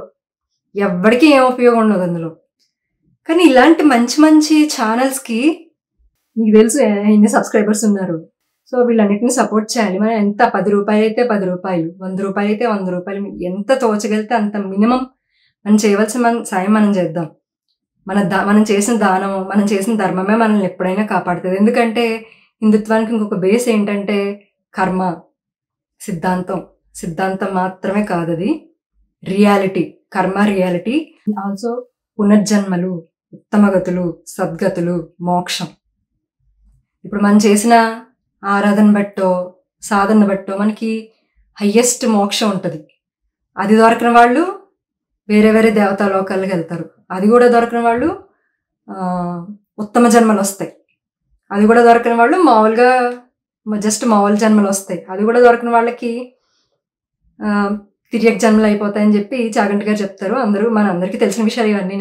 ఎవ్వడికి ఏం ఉపయోగం ఉండదు అందులో. కానీ ఇలాంటి మంచి ఛానల్స్కి మీకు తెలుసు ఎన్ని సబ్స్క్రైబర్స్ ఉన్నారు. సో వీళ్ళన్నిటిని సపోర్ట్ చేయాలి. మనం ఎంత 10 రూపాయలు అయితే 10 రూపాయలు, 100 రూపాయలు అయితే 100 రూపాయలు, ఎంత తోచగలిగితే అంత మినిమం మనం చేయవలసిన సాయం మనం చేద్దాం. మనం చేసిన దానము, మనం చేసిన ధర్మమే మనల్ని ఎప్పుడైనా కాపాడుతుంది. ఎందుకంటే హిందుత్వానికి ఇంకొక బేస్ ఏంటంటే కర్మ, సిద్ధాంతం మాత్రమే కాదు, అది రియాలిటీ. కర్మ రియాలిటీ, ఆల్సో పునర్జన్మలు, ఉత్తమగతులు, సద్గతులు, మోక్షం. ఇప్పుడు మనం చేసిన ఆరాధన బట్టో సాధన బట్టో మనకి హయ్యెస్ట్ మోక్షం ఉంటుంది. అది దొరకని వాళ్ళు వేరే దేవతా లోకాలకు వెళ్తారు. అది కూడా దొరకని వాళ్ళు ఉత్తమ జన్మలు వస్తాయి. అది కూడా దొరకని వాళ్ళు మామూలుగా జస్ట్ మామూలు జన్మలు వస్తాయి. అది కూడా దొరకని వాళ్ళకి తిరియక్ జన్మలు అయిపోతాయని చెప్పి చాగంటి గారు చెప్తారు. మనందరికీ తెలిసిన విషయాలు ఇవన్నీ.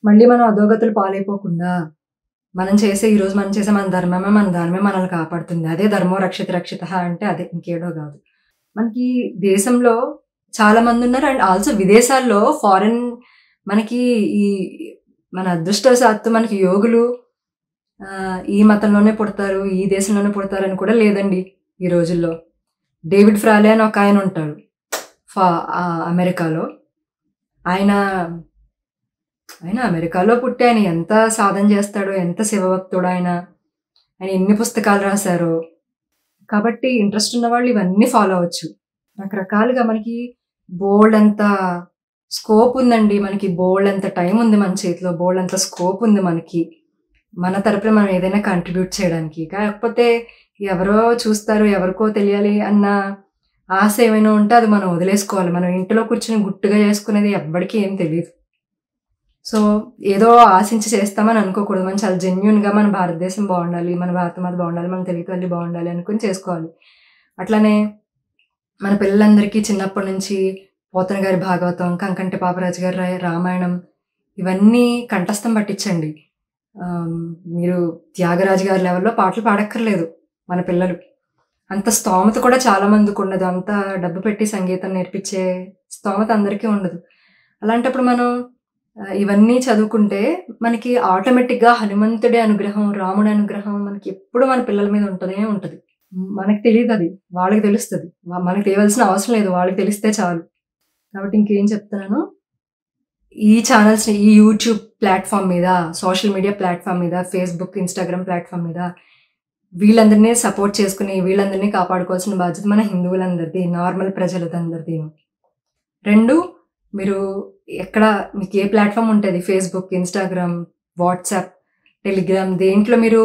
మళ్ళీ మనం అధోగతులు పాలైపోకుండా ఈరోజు మనం చేసే మన ధర్మమే మనల్ని కాపాడుతుంది. అదే ధర్మో రక్షిత అంటే అదే, ఇంకేడో కాదు. మనకి దేశంలో చాలా మంది ఉన్నారు, అండ్ ఆల్సో విదేశాల్లో ఫారెన్, మనకి మన అదృష్టవశాత్తు మనకి యోగులు ఈ మతంలోనే పుడతారు, ఈ దేశంలోనే పుడతారు అని కూడా లేదండి ఈ రోజుల్లో. డేవిడ్ ఫ్రాలే అని ఒక ఆయన ఉంటాడు అమెరికాలో. ఆయన అమెరికాలో పుట్టి ఆయన ఎంత సాధన చేస్తాడో, ఎంత శివభక్తుడు ఆయన ఎన్ని పుస్తకాలు రాశారో. కాబట్టి ఇంట్రెస్ట్ ఉన్న వాళ్ళు ఇవన్నీ ఫాలో అవ్వచ్చు. రకరకాలుగా మనకి బోల్డ్ అంత స్కోప్ ఉందండి, మనకి బోల్డ్ అంత టైం ఉంది మన చేతిలో, బోల్డ్ అంత స్కోప్ ఉంది మనకి, మన తరపున మనం ఏదైనా కంట్రిబ్యూట్ చేయడానికి. కాకపోతే ఎవరో చూస్తారు, ఎవరికో తెలియాలి అన్న ఆశ ఏమైనా ఉంటే అది మనం వదిలేసుకోవాలి. మనం ఇంట్లో కూర్చొని గుట్టుగా చేసుకునేది ఎవ్వడికి ఏం తెలియదు. సో ఏదో ఆశించి చేస్తామని అనుకోకూడదు. మనం చాలా జెన్యున్గా మన భారతదేశం బాగుండాలి, మన భారతమాత బాగుండాలి, మన తెలుగు తల్లి బాగుండాలి అనుకుని చేసుకోవాలి. అట్లానే మన పిల్లలందరికీ చిన్నప్పటి నుంచి పోతన గారి భాగవతం, కంకంటి పాపరాజు గారి రామాయణం, ఇవన్నీ కంఠస్థం పట్టించండి. మీరు త్యాగరాజు గారి లెవెల్‌లో పాటలు పాడక్కర్లేదు మన పిల్లలు. అంత స్తోమత కూడా చాలా మందికుండదు. అంత డబ్బు పెట్టి సంగీతం నేర్పించే స్తోమత అందరికీ ఉండదు. అలాంటప్పుడు మనం ఇవన్నీ చదువుకుంటే మనకి ఆటోమేటిక్‌గా హనుమంతుడి అనుగ్రహం, రాముడి అనుగ్రహం మనకి ఎప్పుడు మన పిల్లల మీద ఉంటనే ఉంటది. మనకు తెలీదది. వాళ్ళకి తెలుస్తది. మనకు తెలియాల్సిన అవసరం లేదు. వాళ్ళకి తెలిస్తే చాలు. కాబట్టి ఇంకేం చెప్తున్నాను, ఈ ఛానెల్స్‌ని ఈ యూట్యూబ్ ప్లాట్‌ఫార్మ్ మీద, సోషల్ మీడియా ప్లాట్‌ఫార్మ్ మీద, ఫేస్‌బుక్, ఇన్‌స్టాగ్రామ్ ప్లాట్‌ఫార్మ్ మీద వీళ్ళందరిని సపోర్ట్ చేసుకొని, వీళ్ళందరిని కాపాడుకోవాల్సిన బాధ్యత మన హిందువులందరిది, నార్మల్ ప్రజలదందరిదీను. 2 మీరు ఎక్కడ మీకు ఏ ప్లాట్‌ఫార్మ్ ఉంటది ఫేస్‌బుక్, ఇన్‌స్టాగ్రామ్, వాట్సాప్, టెలిగ్రామ్ దేంట్లో మీరు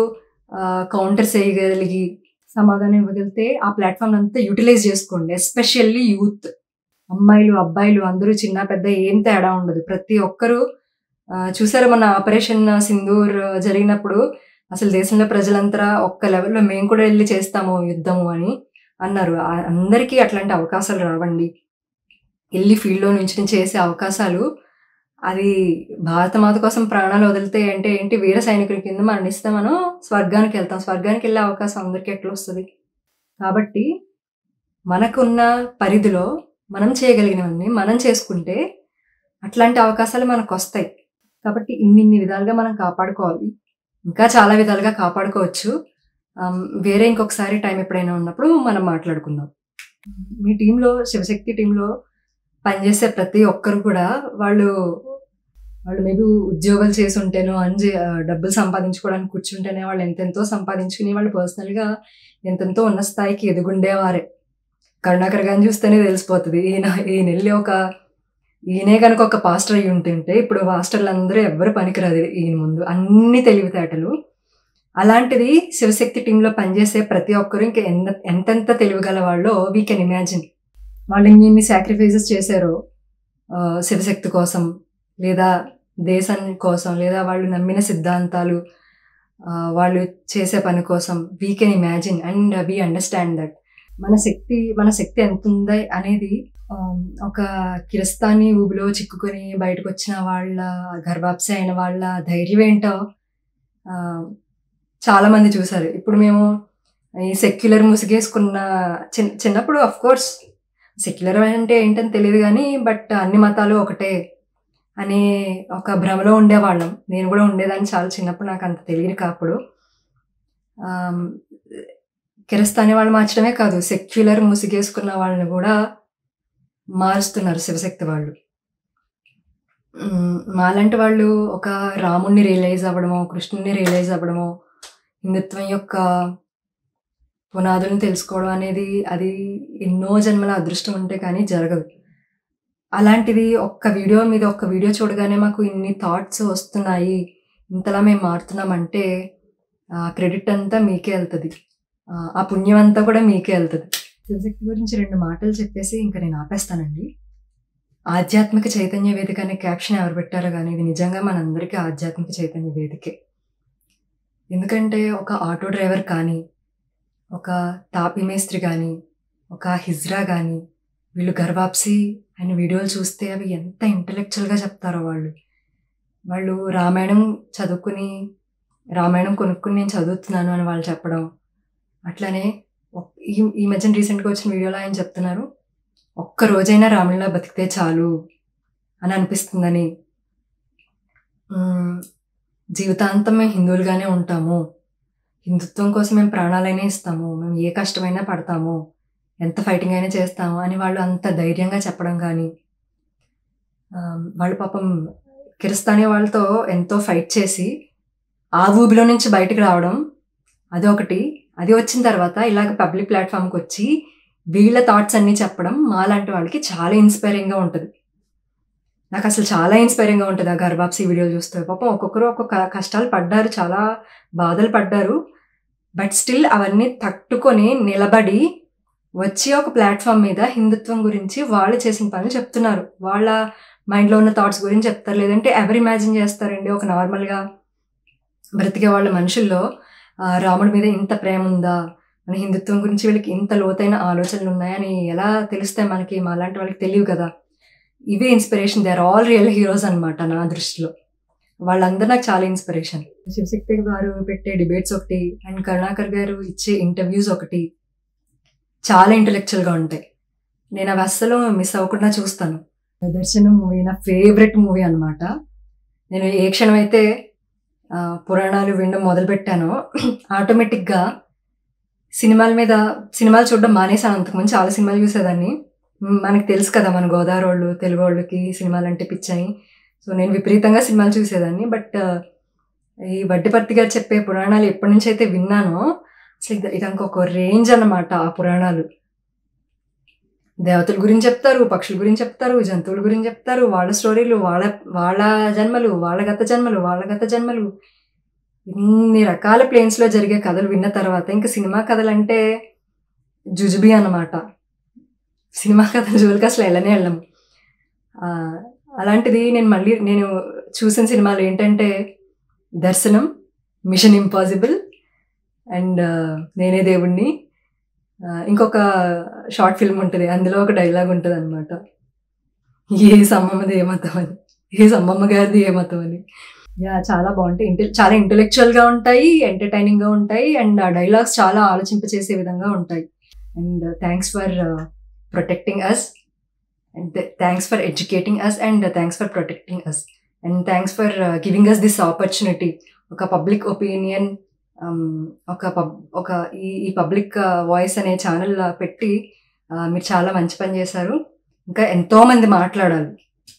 కౌంటర్స్ ఎయగలిగి సమాధానం ఇవ్వగలిగితే ఆ ప్లాట్‌ఫార్మ్ అంతా యుటిలైజ్ చేసుకోండి. Especially youth. అమ్మాయిలు, అబ్బాయిలు అందరూ చిన్న, పెద్ద ఏం తేడా ఉండదు. ప్రతి ఒక్కరు చూసారా మొన్న ఆపరేషన్ సింధూర్ జరిగినప్పుడు అసలు దేశంలో ప్రజలంతా ఒక్క లెవెల్‌లో మేము కూడా ఎళ్లి చేస్తాము యుద్ధము అని అన్నారు. అందరికీ అట్లాంటి అవకాశాలు రావండి. ఎళ్లి ఫీల్డ్‌లో నించొని చేసే అవకాశాలు అది భారతమాత కోసం ప్రాణాలు వదిలితే అంటే ఏంటి వీర సైనికుల కింద మరణిస్తే మనం స్వర్గానికెళ్తాం. స్వర్గానికెళ్ళే అవకాశం అందరికి ఎట్లొస్తది? కాబట్టి మనకున్న పరిధిలో మనం చేయగలిగినవన్నీ మనం చేసుకుంటే అట్లాంటి అవకాశాలు మనకొస్తాయి. కాబట్టి ఇన్నిన్ని విధాలుగా మనం కాపాడుకోవాలి. ఇంకా చాలా విధాలుగా కాపాడుకోవచ్చు. వేరే ఇంకొకసారి టైం ఎప్పుడైనా ఉన్నప్పుడు మనం మాట్లాడుకుందాం. మీ టీమ్‌లో శివశక్తి టీమ్‌లో పనిచేసే ప్రతి ఒక్కరు కూడా వాళ్ళు మేబీ ఉద్యోగాలు చేసుంటేనో డబ్బులు సంపాదించుకోవడానికి కూర్చుంటేనే వాళ్ళు ఎంతెంతో సంపాదించుకుని వాళ్ళు పర్సనల్‌గా ఎంతెంతో ఉన్న స్థాయికి ఎదిగుండేవారే. కరుణాకర్ గారిని చూస్తేనే తెలిసిపోతది. ఈయనే గనుక ఒక పాస్టర్ అయ్యి ఉంటుంటే ఇప్పుడు పాస్టర్‌లందరూ ఎవ్వరు పనికిరాదు ఈయన ముందు. అన్ని తెలివితేటలు. అలాంటిది శివశక్తి టీమ్‌లో పనిచేసే ప్రతి ఒక్కరు ఇంకా ఎంతెంత తెలివిగల వాళ్ళో వి కెన్ ఇమాజిన్. వాళ్ళు ఇన్ని సాక్రిఫైసెస్ చేశారో శివశక్తి కోసం, లేదా దేశం కోసం, లేదా వాళ్ళు నమ్మిన సిద్ధాంతాలు, వాళ్ళు చేసే పని కోసం we can imagine and we understand that. మన శక్తి ఎంతుంది అనేది ఒక కిరస్తాని ఊబిలో చిక్కుకొని బయటకొచ్చిన వాళ్ళ గర్భాప్సి అయిన వాళ్ళ ధైర్యం ఏంటో చాలా మంది చూసారు. ఇప్పుడు మేము ఈ సెక్యులర్ ముసుగేసుకున్న చిన్నప్పుడు ఆఫ్‌కోర్స్ సెక్యులర్ అంటే ఏంటని తెలీదు గానీ, బట్ అన్ని మతాలు ఒకటే అనే ఒక భ్రమలో ఉండేవాళ్ళం. నేను గూడా ఉండేదాన్ని చాలా చిన్నప్పుడు నాకంత తెలీదు కాప్పుడు. కిరస్తాని వాళ్ళు మార్చడమే కాదు, సెక్యులర్ ముసుగేసుకున్న వాళ్ళని గూడా మారుస్తున్నారు శివశక్తి వాళ్ళు. మాలాంటి వాళ్ళు ఒక రాముడిని రియలైజ్ అవ్వడమో, కృష్ణుడిని రియలైజ్ అవ్వడమో, హిందుత్వం యొక్క పునాదులను తెలుసుకోవడం అనేది అది ఎన్నో జన్మల అదృష్టం ఉంటే కానీ జరగదు. అలాంటిది ఒక్క వీడియో చూడగానే మాకు ఇన్ని థాట్స్ వస్తున్నాయి, ఇంతలా మేము మారుతున్నామంటే క్రెడిట్ అంతా మీకే ఎళ్తది. ఆ పుణ్యం అంతా కూడా మీకే ఎళ్తది. శివశక్తి గురించి 2 మాటలు చెప్పేసి ఇంక నేను ఆపేస్తానండి. ఆధ్యాత్మిక చైతన్య వేదిక అనే క్యాప్షన్ ఎవరు పెట్టారో గానీ ఇది నిజంగా మనందరికీ ఆధ్యాత్మిక చైతన్య వేదికే. ఎందుకంటే ఒక ఆటో డ్రైవర్ కానీ, ఒక తాపీ మేస్త్రి గానీ, ఒక హిజ్రా గానీ వీళ్ళు గర్వాప్సి అయిన వీడియోలు చూస్తే అవి ఎంత ఇంటలెక్చువల్‌గా చెప్తారో వాళ్ళు. వాళ్ళు రామాయణం కొనుక్కొని నేను చదువుతున్నాను అని వాళ్ళు చెప్పడం. అట్లనే ఈ మధ్యన రీసెంట్‌గా వచ్చిన వీడియోలో ఆయన చెప్తున్నారు, ఒక్క రోజైనా రాముడిలా బతికితే చాలు అని అనిపిస్తుందని. జీవితాంతం మేము హిందువులుగానే ఉంటాము. హిందుత్వం కోసం మేము ప్రాణాలైనా ఇస్తాము. మేము ఏ కష్టమైనా పడతాము. ఎంత ఫైటింగ్ అయినా చేస్తాము అని వాళ్ళు అంత ధైర్యంగా చెప్పడం గానీ, వాళ్ళు పాపం కిరస్తానీ వాళ్ళతో ఎంతో ఫైట్ చేసి ఆ ఊబిలో నుంచి బయటకు రావడం అదొకటి. అది వచ్చిన తర్వాత ఇలాగ పబ్లిక్ ప్లాట్‌ఫార్మ్‌కొచ్చి వీళ్ళ థాట్స్ అన్నీ చెప్పడం మాలాంటి వాళ్ళకి చాలా ఇన్‌స్పైరింగ్‌గా ఉంటది. నాకసలు చాలా ఇన్‌స్పైరింగ్‌గా ఉంటది ఆ గర్వాప్సి వీడియోలు చూస్తే. పాపం ఒక్కొక్కరు ఒక్కొక్క కష్టాలు పడ్డారు. చాలా బాధలు పడ్డారు. బట్ స్టిల్ అవన్నీ తట్టుకొని నిలబడి వచ్చి ఒక ప్లాట్‌ఫార్మ్ మీద హిందుత్వం గురించి వాళ్ళు చేసిన పనులు చెప్తున్నారు. వాళ్ళ మైండ్‌లో ఉన్న థాట్స్ గురించి చెప్తారు. లేదంటే ఎవరు ఇమాజిన్ చేస్తారండి ఒక నార్మల్‌గా బ్రతికే వాళ్ళ మనుషుల్లో రాముడి మీద ఇంత ప్రేముందా? మన హిందుత్వం గురించి వీళ్ళకి ఇంత లోతైన ఆలోచనలున్నాయని ఎలా తెలుస్తాయి మనకి? మాలాంటి వాళ్ళకి తెలియవు కదా! ఇవే inspiration. They are all real heroes అనమాట నా దృష్టిలో. వాళ్ళందరూ నాకు చాలా ఇన్‌స్పిరేషన్. శివశక్తి గారు పెట్టే డిబేట్స్ ఒకటి అండ్ కరుణాకర్ గారు ఇచ్చే ఇంటర్వ్యూస్ ఒకటి చాలా ఇంటెలెక్చువల్గా ఉంటాయి. నేను అవి అస్సలు మిస్ అవ్వకుండా చూస్తాను. దర్శనం మూవీ నా ఫేవరెట్ మూవీ అనమాట. నేను ఏ క్షణం అయితే పురాణాలు వినడం మొదలుపెట్టానో ఆటోమేటిక్గా సినిమాలు చూడడం మానేసాను. అంతకుముందు చాలా సినిమాలు చూసేదాన్ని. మనకు తెలుసు కదా, మన గోదావరి వాళ్ళు తెలుగు వాళ్ళకి సినిమాలు అంటే పిచ్చని. సో నేను విపరీతంగా సినిమాలు చూసేదాన్ని. బట్ ఈ వడ్డిపర్తి గారు చెప్పే పురాణాలు ఎప్పటి నుంచి అయితే విన్నానో అసలు ఇది ఇంకొక రేంజ్ అన్నమాట. ఆ పురాణాలు దేవతల గురించి చెప్తారు, పక్షుల గురించి చెప్తారు, జంతువుల గురించి చెప్తారు, వాళ్ళ స్టోరీలు, వాళ్ళ జన్మలు, వాళ్ళ గత జన్మలు ఇన్ని రకాల ప్లేన్స్లో జరిగే కథలు విన్న తర్వాత ఇంకా సినిమా కథలు అంటే జుజుబి అన్నమాట. సినిమా కథల జోలికి అసలు వెళ్ళము. అలాంటిది నేను చూసిన సినిమాలు ఏంటంటే దర్శనం, మిషన్ ఇంపాసిబుల్ అండ్ నేనే దేవుణ్ణి. ఇంకొక షార్ట్ ఫిల్మ్ ఉంటుంది, అందులో ఒక డైలాగ్ ఉంటుంది అనమాట, ఏ సమ్మమ్మది ఏ మతం అని, ఏ సమ్మమ్మ గారిది ఏ మతం అని. చాలా బాగుంటాయి. చాలా ఇంటెలెక్చువల్గా ఉంటాయి, ఎంటర్టైనింగ్గా ఉంటాయి అండ్ ఆ డైలాగ్స్ చాలా ఆలోచింపచేసే విధంగా ఉంటాయి. And thanks for protecting us and thanks for educating us and thanks for protecting us and thanks for giving us this opportunity. ఒక పబ్లిక్ ఒపీనియన్, ఈ పబ్లిక్ వాయిస్ అనే ఛానల్ పెట్టి మీరు చాలా మంచి పని చేశారు. ఇంకా ఎంతోమంది మాట్లాడాలి.